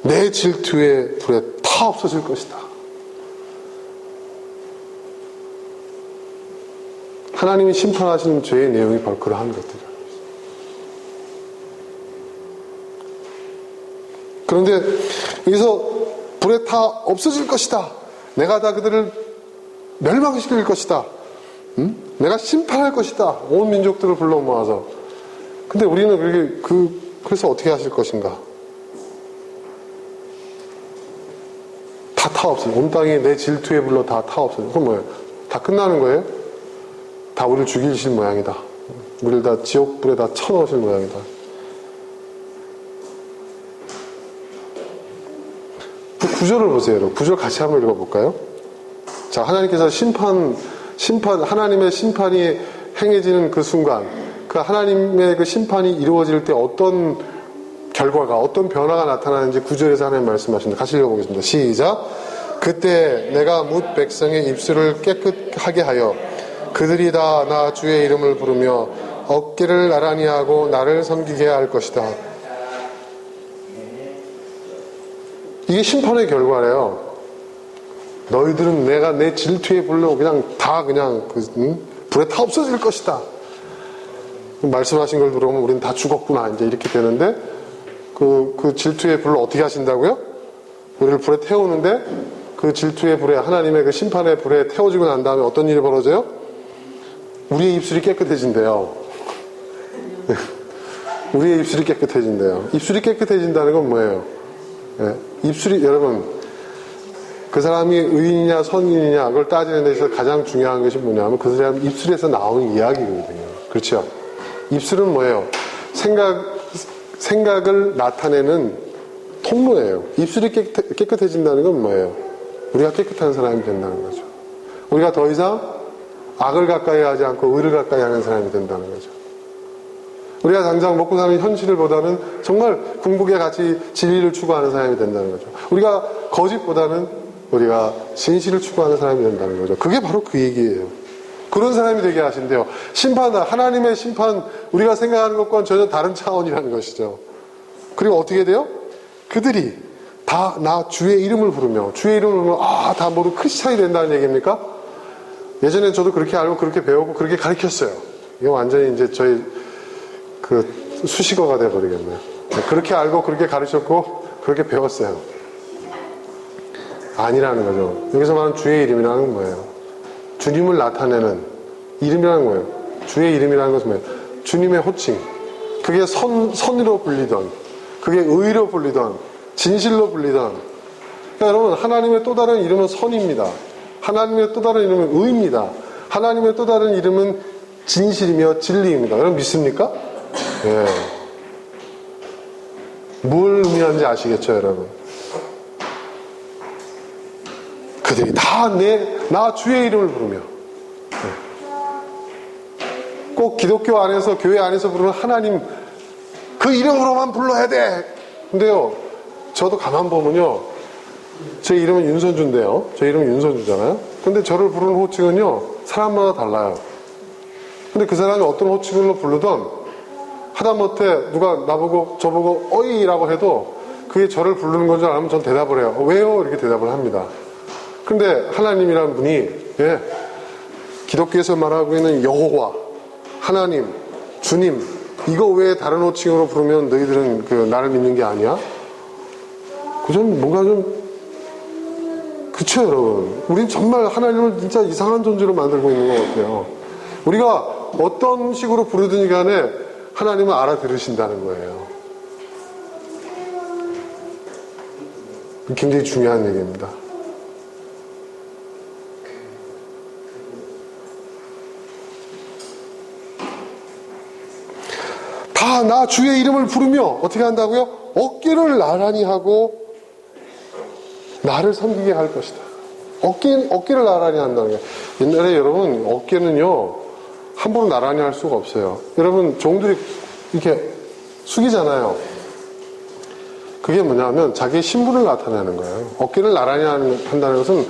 내 질투의 불에 다 없어질 것이다. 하나님이 심판하시는 죄의 내용이 바로 그러한 것들이에요. 그런데 여기서 불에 다 없어질 것이다. 내가 다 그들을 멸망시킬 것이다. 내가 심판할 것이다. 온 민족들을 불러 모아서. 근데 우리는 그래서 어떻게 하실 것인가? 다 타 없어요. 온 땅이 내 질투에 불러 다 타 없어요. 그건 뭐예요? 다 끝나는 거예요? 다 우리를 죽이실 모양이다. 우리를 다 지옥불에 다 쳐넣으실 모양이다. 구절을 보세요. 구절 같이 한번 읽어볼까요? 자, 하나님께서 하나님의 심판이 행해지는 그 순간, 그 하나님의 그 심판이 이루어질 때 어떤 결과가, 어떤 변화가 나타나는지 구절에서 하나님 말씀하십니다. 같이 읽어보겠습니다. 시작. 그때 내가 뭇 백성의 입술을 깨끗하게 하여 그들이 다 나 주의 이름을 부르며 어깨를 나란히 하고 나를 섬기게 할 것이다. 이게 심판의 결과래요. 너희들은 내가 내 질투에 불러 불에 다 없어질 것이다. 말씀하신 걸 들어보면 우리는 다 죽었구나 이제 이렇게 되는데 그 질투의 불로 어떻게 하신다고요? 우리를 불에 태우는데 그 질투의 불에 하나님의 그 심판의 불에 태워지고 난 다음에 어떤 일이 벌어져요? 우리의 입술이 깨끗해진대요. 우리의 입술이 깨끗해진대요. 입술이 깨끗해진다는 건 뭐예요? 입술이 여러분 그 사람이 의인이냐 선인이냐 그걸 따지는 데서 가장 중요한 것이 뭐냐면 그 사람 입술에서 나오는 이야기거든요. 그렇죠? 입술은 뭐예요? 생각을 나타내는 통로예요. 입술이 깨끗해진다는 건 뭐예요? 우리가 깨끗한 사람이 된다는 거죠. 우리가 더 이상 악을 가까이 하지 않고 의를 가까이 하는 사람이 된다는 거죠. 우리가 당장 먹고 사는 현실보다는 정말 궁극에 같이 진리를 추구하는 사람이 된다는 거죠. 우리가 거짓보다는 우리가 진실을 추구하는 사람이 된다는 거죠. 그게 바로 그 얘기예요. 그런 사람이 되게 하신대요. 하나님의 심판, 우리가 생각하는 것과는 전혀 다른 차원이라는 것이죠. 그리고 어떻게 돼요? 그들이 다 나 주의 이름을 부르며, 주의 이름을 부르면 다 모두 크리스찬이 된다는 얘기입니까? 예전에 저도 그렇게 알고 그렇게 배우고 그렇게 가르쳤어요. 이거 완전히 이제 저희 그 수식어가 돼버리겠네요. 그렇게 알고 그렇게 가르쳤고 그렇게 배웠어요. 아니라는 거죠. 여기서 말하는 주의 이름이라는 건 뭐예요? 주님을 나타내는 이름이라는 거예요. 주의 이름이라는 것은 뭐예요? 주님의 호칭. 그게 선으로 불리던, 그게 의로 불리던, 진실로 불리던. 그러니까 여러분, 하나님의 또 다른 이름은 선입니다. 하나님의 또 다른 이름은 의입니다. 하나님의 또 다른 이름은 진실이며 진리입니다. 여러분 믿습니까? 예. 뭘 의미하는지 아시겠죠, 여러분? 그들이 다 나 주의 이름을 부르며. 꼭 기독교 안에서, 교회 안에서 부르는 하나님, 그 이름으로만 불러야 돼! 근데요, 저도 가만 보면요, 제 이름은 윤선주인데요. 제 이름은 윤선주잖아요. 근데 저를 부르는 호칭은요, 사람마다 달라요. 근데 그 사람이 어떤 호칭으로 부르던, 하다못해 누가 나보고, 저보고, 어이라고 해도, 그게 저를 부르는 건 줄 알면 전 대답을 해요. 왜요? 이렇게 대답을 합니다. 근데 하나님이라는 분이, 예, 기독교에서 말하고 있는 여호와, 하나님, 주님, 이거 외에 다른 호칭으로 부르면 너희들은 그 나를 믿는 게 아니야? 그 좀 뭔가 좀 그쵸 여러분? 우린 정말 하나님을 진짜 이상한 존재로 만들고 있는 것 같아요. 우리가 어떤 식으로 부르든지 간에 하나님은 알아들으신다는 거예요. 굉장히 중요한 얘기입니다. 다 나 주의 이름을 부르며 어떻게 한다고요? 어깨를 나란히 하고 나를 섬기게 할 것이다. 어깨를 나란히 한다는 거예요. 옛날에 여러분 어깨는요 함부로 나란히 할 수가 없어요. 여러분 종들이 이렇게 숙이잖아요. 그게 뭐냐면 자기의 신분을 나타내는 거예요. 어깨를 나란히 한다는 것은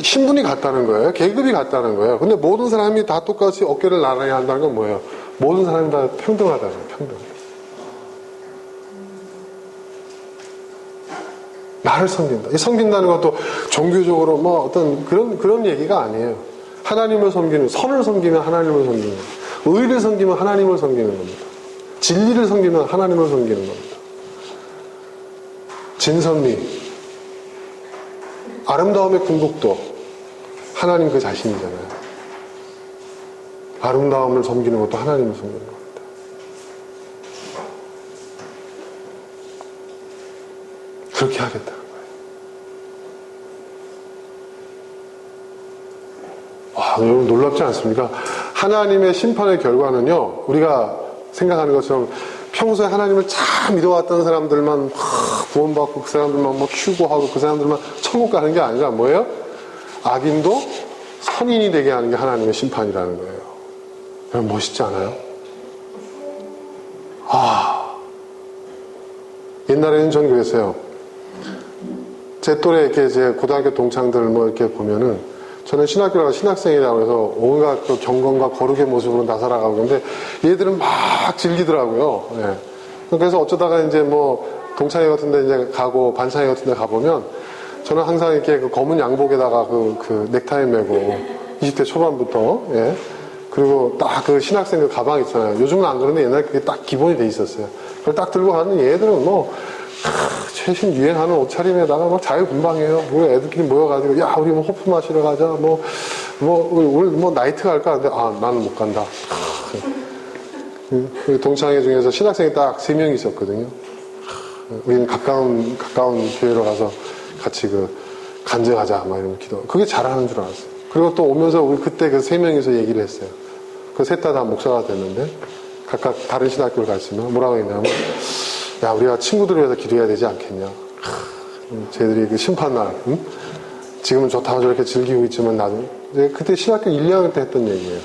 신분이 같다는 거예요. 계급이 같다는 거예요. 근데 모든 사람이 다 똑같이 어깨를 나란히 한다는 건 뭐예요? 모든 사람이 다 평등하다는 거예요. 평등. 나를 섬긴다. 이 섬긴다는 것도 종교적으로 뭐 어떤 그런 얘기가 아니에요. 하나님을 섬기는, 선을 섬기면 하나님을 섬기는 겁니다. 의를 섬기면 하나님을 섬기는 겁니다. 진리를 섬기면 하나님을 섬기는 겁니다. 진선미, 아름다움의 궁극도 하나님 그 자신이잖아요. 아름다움을 섬기는 것도 하나님을 섬기는 겁니다. 그렇게 하겠다는 거예요. 와, 여러분 놀랍지 않습니까? 하나님의 심판의 결과는요, 우리가 생각하는 것처럼 평소에 하나님을 참 믿어왔던 사람들만 구원받고 그 사람들만 뭐 키우고 하고 그 사람들만 천국 가는 게 아니라 뭐예요? 악인도 선인이 되게 하는 게 하나님의 심판이라는 거예요. 여러분 멋있지 않아요? 옛날에는 전 그랬어요. 제 또래 이렇게 제 고등학교 동창들 뭐 이렇게 보면은 저는 신학교라고 신학생이라고 해서 온갖 그 경건과 거룩의 모습으로 다 살아가고 근데 얘들은 막 즐기더라고요. 예. 그래서 어쩌다가 이제 뭐 동창회 같은 데 이제 가고 반창회 같은 데 가보면 저는 항상 이렇게 그 검은 양복에다가 그 넥타이 메고 20대 초반부터 예. 그리고 딱 그 신학생 그 가방 있잖아요. 요즘은 안 그런데 옛날에 그게 딱 기본이 돼 있었어요. 그걸 딱 들고 가는 얘들은 뭐 최신 유행하는 옷차림에다가 막 자유분방해요. 우리 애들끼리 모여가지고 야 우리 뭐 호프 마시러 가자 오늘 뭐 나이트 갈까 하는데 나는 못 간다. 동창회 중에서 신학생이 딱 3명 있었거든요. 우리는 가까운 교회로 가서 같이 간증하자 막 이런 기도. 그게 잘하는 줄 알았어요. 그리고 또 오면서 우리 그때 그 3명이서 얘기를 했어요. 그 셋 다 목사가 됐는데 각각 다른 신학교를 갔으면 뭐라고 했냐면 야 우리가 친구들을 위해서 기도해야 되지 않겠냐. 쟤들이 그 심판날 지금은 좋다고 저렇게 즐기고 있지만 나도 그때 신학교 1, 2학년 때 했던 얘기예요.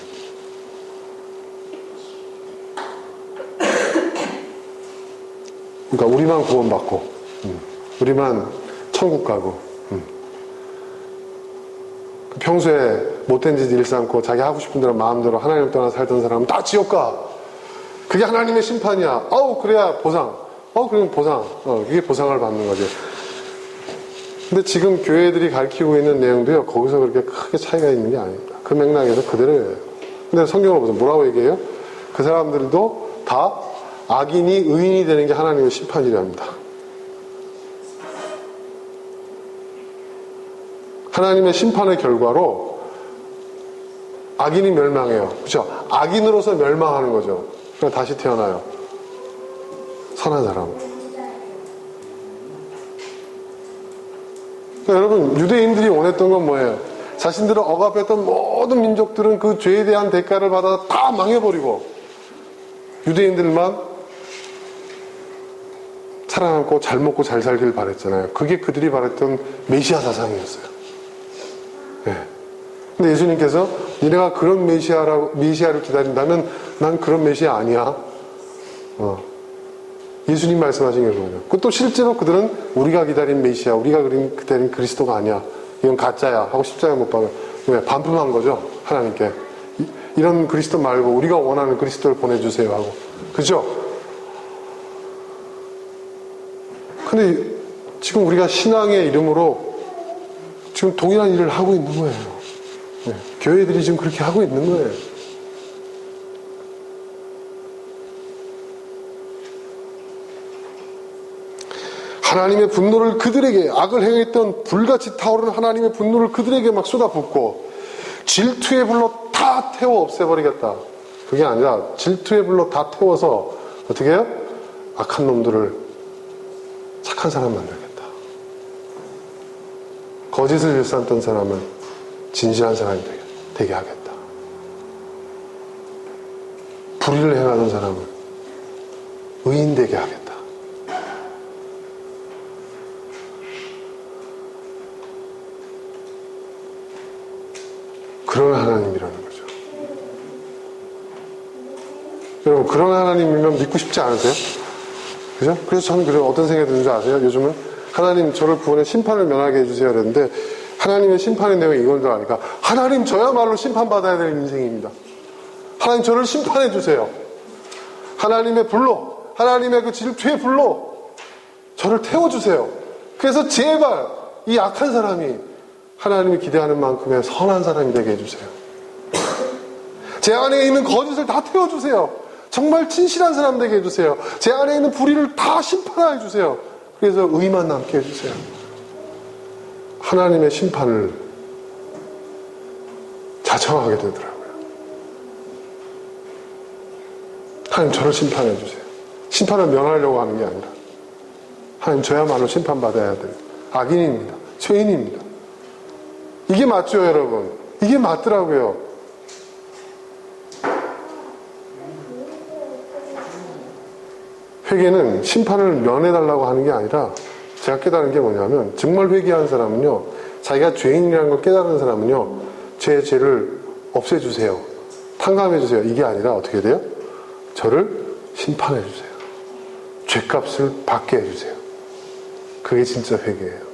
그러니까 우리만 구원받고 우리만 천국 가고 평소에 못된 짓 일삼고 자기 하고 싶은 대로 마음대로 하나님 떠나 살던 사람은 다 지옥 가. 그게 하나님의 심판이야. 그래야 보상. 그럼 보상. 그게 보상을 받는 거지. 근데 지금 교회들이 가르치고 있는 내용도요, 거기서 그렇게 크게 차이가 있는 게 아닙니다. 그 맥락에서 그대로예요. 근데 성경을 보세요. 뭐라고 얘기해요? 그 사람들도 다 악인이 의인이 되는 게 하나님의 심판이랍니다. 하나님의 심판의 결과로 악인이 멸망해요. 그렇죠? 악인으로서 멸망하는 거죠. 그럼 다시 태어나요. 선한 사람으로. 그러니까 여러분, 유대인들이 원했던 건 뭐예요? 자신들을 억압했던 모든 민족들은 그 죄에 대한 대가를 받아 다 망해버리고 유대인들만 살아남고 잘 먹고 잘 살길 바랬잖아요. 그게 그들이 바랬던 메시아 사상이었어요. 네. 근데 예수님께서 니네가 그런 메시아를 기다린다면 난 그런 메시아 아니야. 예수님 말씀하신 게 뭐예요? 그것도 실제로 그들은 우리가 기다린 메시아, 우리가 기다린 그리스도가 아니야. 이건 가짜야 하고 십자가에 못 박아요. 왜? 반품한 거죠. 하나님께. 이런 그리스도 말고 우리가 원하는 그리스도를 보내주세요 하고. 그죠? 근데 지금 우리가 신앙의 이름으로 지금 동일한 일을 하고 있는 거예요. 네. 교회들이 지금 그렇게 하고 있는 거예요. 하나님의 분노를 그들에게, 악을 행했던 불같이 타오르는 하나님의 분노를 그들에게 막 쏟아붓고 질투의 불로 다 태워 없애버리겠다. 그게 아니라 질투의 불로 다 태워서 어떻게 해요? 악한 놈들을 착한 사람 만들겠다. 거짓을 일삼던 사람은 진실한 사람이 되게 하겠다. 불의를 행하던 사람은 의인 되게 하겠다. 그런 하나님이라는 거죠. 여러분, 그런 하나님이면 믿고 싶지 않으세요? 그죠? 그래서 저는 그래서 어떤 생각이 드는 줄 아세요? 요즘은 하나님 저를 구원해 심판을 면하게 해주세요 그랬는데 하나님의 심판의 내용이 이건 줄 아니까 하나님 저야말로 심판받아야 될 인생입니다. 하나님 저를 심판해 주세요. 하나님의 불로, 하나님의 그 질투의 불로 저를 태워주세요. 그래서 제발 이 악한 사람이 하나님이 기대하는 만큼의 선한 사람이 되게 해주세요. 제 안에 있는 거짓을 다 태워주세요. 정말 진실한 사람 되게 해주세요. 제 안에 있는 불의를 다 심판해 주세요. 그래서 의만 남게 해주세요. 하나님의 심판을 자청하게 되더라고요. 하나님 저를 심판해 주세요. 심판을 면하려고 하는 게 아니라 하나님 저야말로 심판받아야 될 악인입니다. 죄인입니다. 이게 맞죠, 여러분? 이게 맞더라고요. 회개는 심판을 면해달라고 하는 게 아니라 제가 깨달은 게 뭐냐면 정말 회개한 사람은요, 자기가 죄인이라는 걸 깨달은 사람은요, 제 죄를 없애주세요. 탕감해주세요. 이게 아니라 어떻게 돼요? 저를 심판해주세요. 죄값을 받게 해주세요. 그게 진짜 회개예요.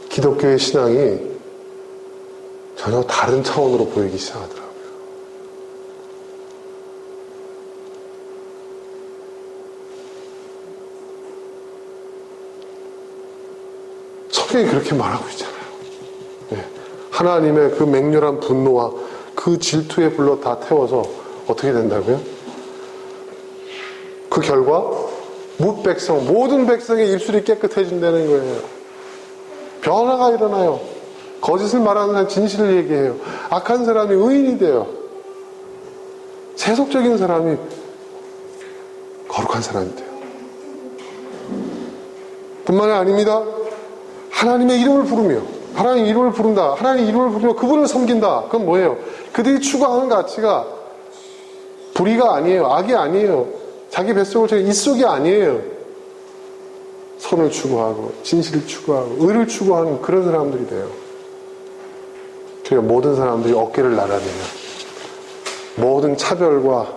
기독교의 신앙이 전혀 다른 차원으로 보이기 시작하더라고요. 성경이 그렇게 말하고 있잖아요. 네. 하나님의 그 맹렬한 분노와 그 질투의 불로 다 태워서 어떻게 된다고요? 그 결과 모든 백성의 입술이 깨끗해진다는 거예요. 변화가 일어나요. 거짓을 말하는 사람이 진실을 얘기해요. 악한 사람이 의인이 돼요. 세속적인 사람이 거룩한 사람이 돼요. 뿐만이 아닙니다. 하나님의 이름을 부르며, 하나님 이름을 부른다. 하나님 이름을 부르며 그분을 섬긴다. 그건 뭐예요? 그들이 추구하는 가치가 불의가 아니에요. 악이 아니에요. 자기 뱃속을 저기 입속이 아니에요. 선을 추구하고 진실을 추구하고 의를 추구하는 그런 사람들이 돼요. 그러니까 모든 사람들이 어깨를 나란히며 모든 차별과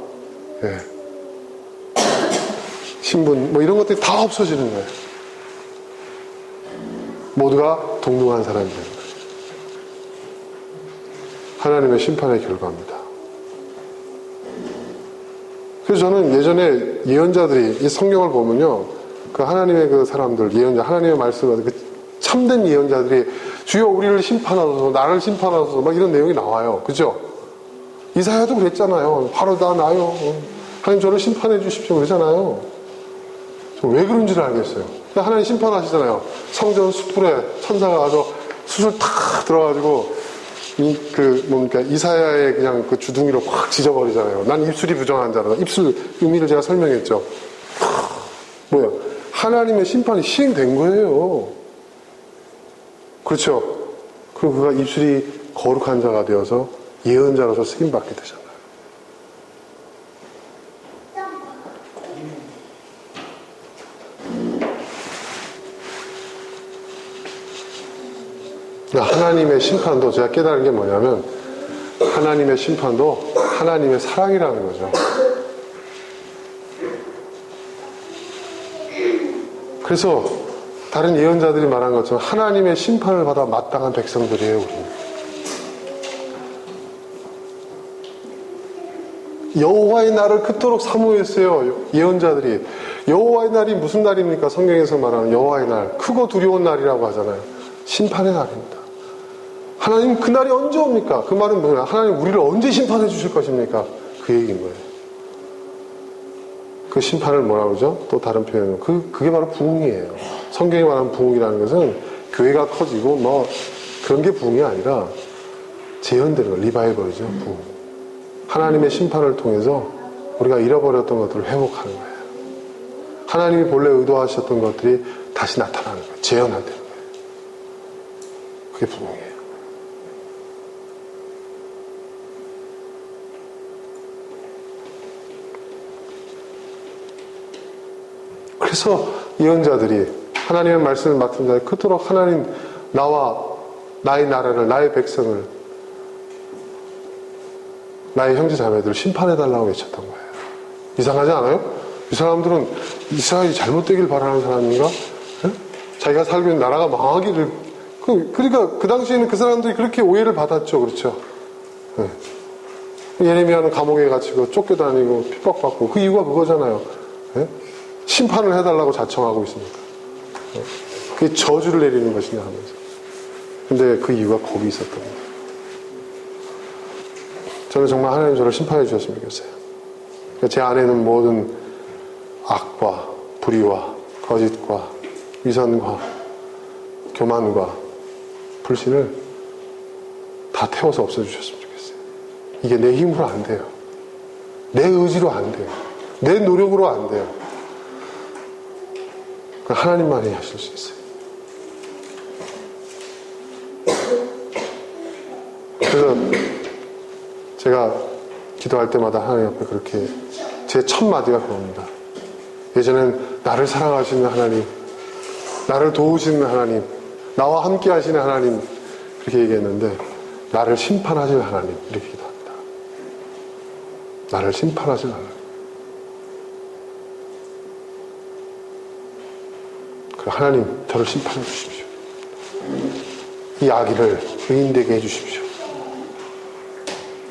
신분 뭐 이런 것들이 다 없어지는 거예요. 모두가 동등한 사람이 되는 거예요. 하나님의 심판의 결과입니다. 그래서 저는 예전에 예언자들이 이 성경을 보면요, 그 하나님의 그 사람들, 예언자, 하나님의 말씀을 그 참된 예언자들이 주여 우리를 심판하소서, 나를 심판하소서 막 이런 내용이 나와요. 그죠? 이사야도 그랬잖아요. 바로 다 나요. 하나님 저를 심판해 주십시오 그러잖아요. 왜 그런지를 알겠어요. 하나님 심판하시잖아요. 성전 숯불에 천사가 가서 숯을 탁 들어가지고 뭡니까 이사야의 그냥 그 주둥이로 확 지져버리잖아요. 난 입술이 부정한 자라다. 입술 의미를 제가 설명했죠. 뭐야? 하나님의 심판이 시행된 거예요. 그렇죠? 그리고 그가 입술이 거룩한 자가 되어서 예언자로서 쓰임받게 되잖아요. 하나님의 심판도 제가 깨달은 게 뭐냐면 하나님의 심판도 하나님의 사랑이라는 거죠. 그래서 다른 예언자들이 말한 것처럼 하나님의 심판을 받아 마땅한 백성들이에요. 우리는. 여호와의 날을 그토록 사모했어요. 예언자들이. 여호와의 날이 무슨 날입니까? 성경에서 말하는 여호와의 날. 크고 두려운 날이라고 하잖아요. 심판의 날입니다. 하나님 그 날이 언제 옵니까? 그 말은 뭐냐? 하나님 우리를 언제 심판해 주실 것입니까? 그 얘기인 거예요. 그 심판을 뭐라고 그러죠? 또 다른 표현은 그게 바로 부흥이에요. 성경이 말하는 부흥이라는 것은 교회가 커지고 뭐 그런 게 부흥이 아니라 재현되는 거, 리바이벌이죠. 부흥. 하나님의 심판을 통해서 우리가 잃어버렸던 것들을 회복하는 거예요. 하나님이 본래 의도하셨던 것들이 다시 나타나는 거예요. 재현화되는 거예요. 그게 부흥이에요. 그래서 예언자들이 하나님의 말씀을 맡은 자들 그토록 하나님 나와 나의 나라를 나의 백성을 나의 형제 자매들을 심판해달라고 외쳤던 거예요. 이상하지 않아요? 이 사람들은 이스라엘이 잘못되길 바라는 사람인가? 네? 자기가 살고 있는 나라가 망하기를 그러니까 그 당시에는 그 사람들이 그렇게 오해를 받았죠. 그렇죠? 네. 예레미야는 감옥에 갇히고 쫓겨다니고 핍박받고 그 이유가 그거잖아요. 네? 심판을 해달라고 자청하고 있으니까. 그게 저주를 내리는 것이냐 하면서. 근데 그 이유가 거기 있었던 거예요. 저는 정말 하나님 저를 심판해 주셨으면 좋겠어요. 제 안에는 모든 악과 불의와 거짓과 위선과 교만과 불신을 다 태워서 없애주셨으면 좋겠어요. 이게 내 힘으로 안 돼요. 내 의지로 안 돼요. 내 노력으로 안 돼요. 하나님만이 하실 수 있어요. 그래서 제가 기도할 때마다 하나님 앞에 그렇게 제 첫 마디가 그겁니다. 예전엔 나를 사랑하시는 하나님, 나를 도우시는 하나님, 나와 함께 하시는 하나님 그렇게 얘기했는데 나를 심판하실 하나님 이렇게 기도합니다. 나를 심판하실 하나님. 하나님 저를 심판해 주십시오. 이 악의를 의인되게 해주십시오.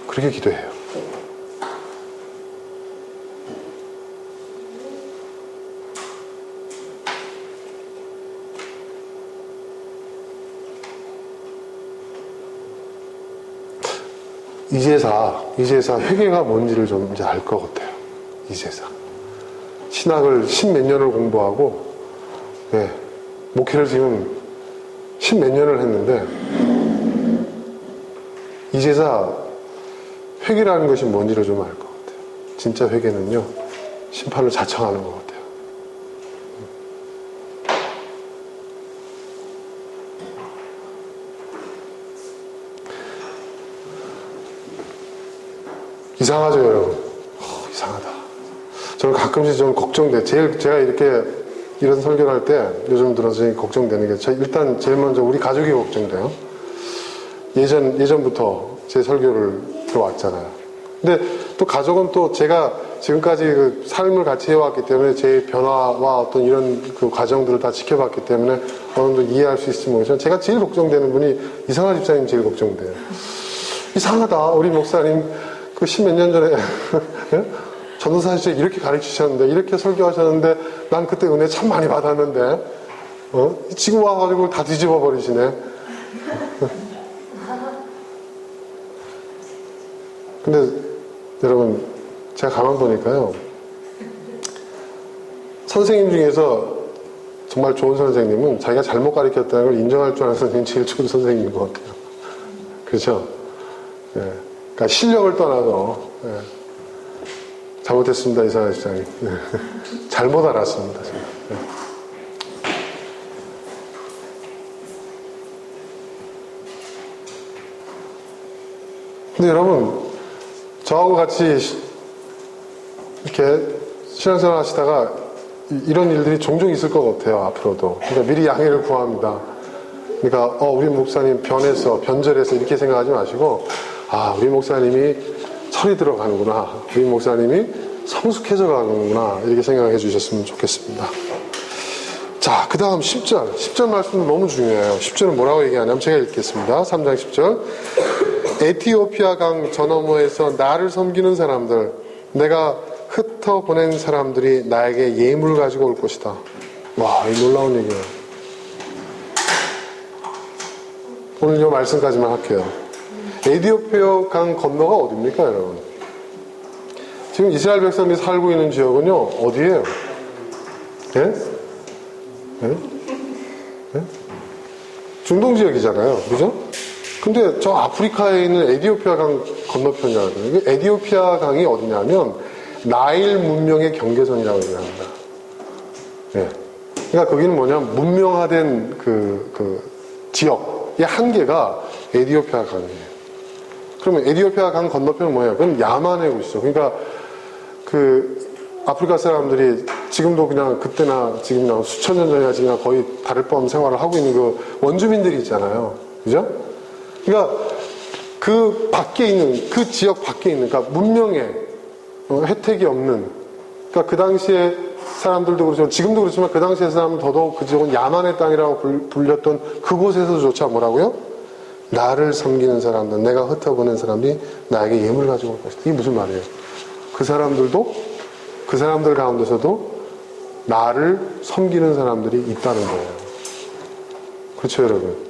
그렇게 기도해요. 이제사 회개가 뭔지를 좀 이제 알 것 같아요. 이제사 신학을 10몇 년을 공부하고 목회를 지금 10몇 년을 했는데 이제사 회개라는 것이 뭔지를 좀 알 것 같아요. 진짜 회개는요 심판을 자청하는 것 같아요. 이상하죠 여러분? 이상하다. 저는 가끔씩 좀 걱정돼. 제가 이렇게 이런 설교를 할 때 요즘 들어서 걱정되는 게 일단 제일 먼저 우리 가족이 걱정돼요. 예전부터 제 설교를 들어왔잖아요. 근데 또 가족은 또 제가 지금까지 그 삶을 같이 해왔기 때문에 제 변화와 어떤 이런 그 과정들을 다 지켜봤기 때문에 어느 정도 이해할 수 있으면 모르겠지만 제가 제일 걱정되는 분이 이상한 집사님 제일 걱정돼요. 이상하다. 우리 목사님 그 10몇 년 전에 전도사님 이렇게 가르치셨는데, 이렇게 설교하셨는데, 난 그때 은혜 참 많이 받았는데, 지금 와가지고 다 뒤집어 버리시네. 근데 여러분, 제가 가만 보니까요, 선생님 중에서 정말 좋은 선생님은 자기가 잘못 가르쳤다는 걸 인정할 줄 아는 선생님이 제일 좋은 선생님인 것 같아요. 그렇죠? 예. 그러니까 실력을 떠나서, 예. 잘못했습니다, 이상한 시장님. 예. 잘못 알았습니다, 제가. 예. 근데 여러분, 저하고 같이 이렇게 신앙생활 하시다가 이런 일들이 종종 있을 것 같아요, 앞으로도. 그러니까 미리 양해를 구합니다. 그러니까, 우리 목사님 변절해서 이렇게 생각하지 마시고, 우리 목사님이 철이 들어가는구나. 우리 목사님이 성숙해져 가는구나. 이렇게 생각해 주셨으면 좋겠습니다. 자, 그 다음 10절. 10절 말씀도 너무 중요해요. 10절은 뭐라고 얘기하냐면 제가 읽겠습니다. 3장 10절. 에티오피아 강 저 너머에서 나를 섬기는 사람들, 내가 흩어보낸 사람들이 나에게 예물을 가지고 올 것이다. 와, 이 놀라운 얘기예요. 오늘 이 말씀까지만 할게요. 에티오피아 강 건너가 어디입니까, 여러분? 지금 이스라엘 백성들이 살고 있는 지역은요, 어디예요? 예? 예? 예? 중동 지역이잖아요. 그죠? 근데 저 아프리카에 있는 에티오피아 강 건너편이라고 해요. 이게 에티오피아 강이 어디냐면 나일 문명의 경계선이라고 얘기합니다. 예. 그러니까 거기는 뭐냐면 문명화된 그 지역의 한계가 에티오피아 강이에요. 그러면 에티오피아 강 건너편은 뭐예요? 그건 야만의 곳이죠. 그러니까 아프리카 사람들이 지금도 그냥 그때나 지금이나 수천 년 전이나 지금이나 거의 다를 바 없는 생활을 하고 있는 그 원주민들이 있잖아요. 그죠? 그러니까 그 밖에 있는, 그 지역 밖에 있는, 그러니까 문명의 혜택이 없는, 그러니까 그 당시에 사람들도 그렇지만, 지금도 그렇지만 그 당시에 사람은 더더욱 그 지역은 야만의 땅이라고 불렸던 그곳에서조차 뭐라고요? 나를 섬기는 사람들, 내가 흩어보낸 사람들이 나에게 예물을 가지고 올 것이다. 이게 무슨 말이에요? 그 사람들도, 그 사람들 가운데서도 나를 섬기는 사람들이 있다는 거예요. 그렇죠, 여러분?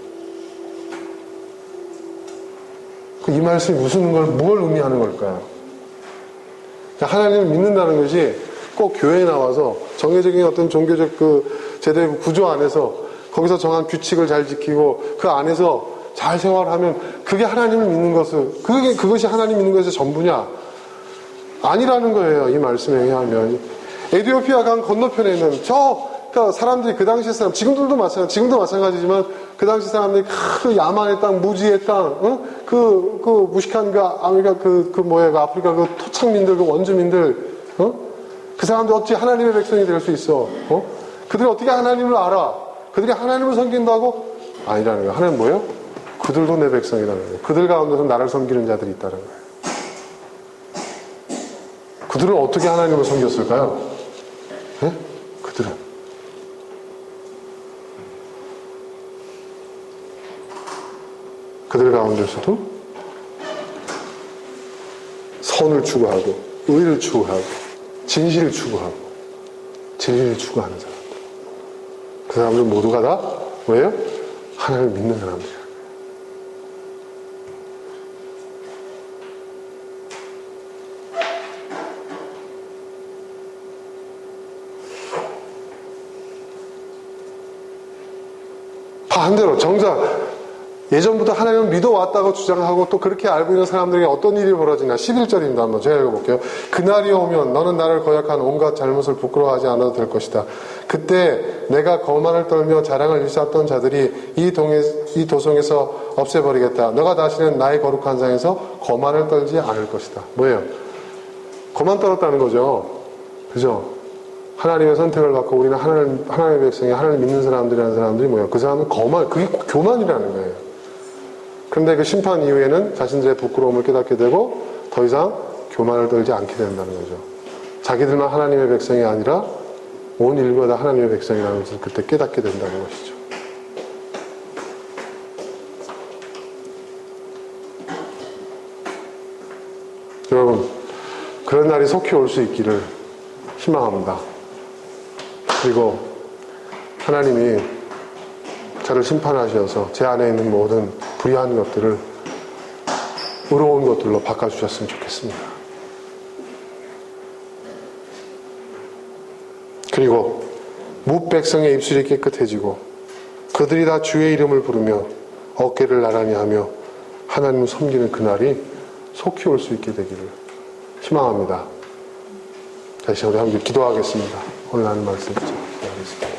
이 말씀이 뭘 의미하는 걸까요? 하나님을 믿는다는 것이 꼭 교회에 나와서 정해적인 어떤 종교적 제도의 구조 안에서 거기서 정한 규칙을 잘 지키고 그 안에서 잘 생활하면 그게 하나님을 믿는 그것이 하나님 믿는 것의 전부냐? 아니라는 거예요. 이 말씀에 의하면. 에티오피아 강 건너편에 있는 그러니까 사람들이 그 당시 사람, 지금도 마찬가지지만 그 당시 사람들이 그 야만의 땅, 무지의 땅, 그 무식한 아메리카 아프리카 그 토착민들, 그 원주민들, 그 사람들 어찌 하나님의 백성이 될 수 있어? 그들이 어떻게 하나님을 알아? 그들이 하나님을 섬긴다고? 아니라는 거예요. 하나님 뭐예요? 그들도 내 백성이라는 거예요. 그들 가운데서 나를 섬기는 자들이 있다는 거예요. 그들은 어떻게 하나님을 섬겼을까요? 네? 그들 가운데서도 선을 추구하고 의를 추구하고 진실을 추구하고 진리를 추구하는 사람들. 그 사람들 모두가 다 뭐예요? 하나님을 믿는 사람들이에요. 반대로 정작 예전부터 하나님을 믿어왔다고 주장하고 또 그렇게 알고 있는 사람들에게 어떤 일이 벌어지냐. 11절입니다. 한번 제가 읽어볼게요. 그날이 오면 너는 나를 거역한 온갖 잘못을 부끄러워하지 않아도 될 것이다. 그때 내가 거만을 떨며 자랑을 일삼던 자들이 이 도성에서 없애버리겠다. 너가 다시는 나의 거룩한 상에서 거만을 떨지 않을 것이다. 뭐예요? 거만 떨었다는 거죠. 그죠? 하나님의 선택을 받고 우리는 하나님의 백성이 하나님을 믿는 사람들이라는 사람들이 뭐예요? 그 사람은 그게 교만이라는 거예요. 그런데 그 심판 이후에는 자신들의 부끄러움을 깨닫게 되고 더 이상 교만을 떨지 않게 된다는 거죠. 자기들만 하나님의 백성이 아니라 온 인류가 다 하나님의 백성이라는 것을 그때 깨닫게 된다는 것이죠. 여러분, 그런 날이 속히 올 수 있기를 희망합니다. 그리고 하나님이 저를 심판하셔서 제 안에 있는 모든 불의한 것들을 의로운 것들로 바꿔주셨으면 좋겠습니다. 그리고 무백성의 입술이 깨끗해지고 그들이 다 주의 이름을 부르며 어깨를 나란히 하며 하나님을 섬기는 그날이 속히 올 수 있게 되기를 희망합니다. 다시 우리 함께 기도하겠습니다. 오늘 하는 말씀 기도하겠습니다.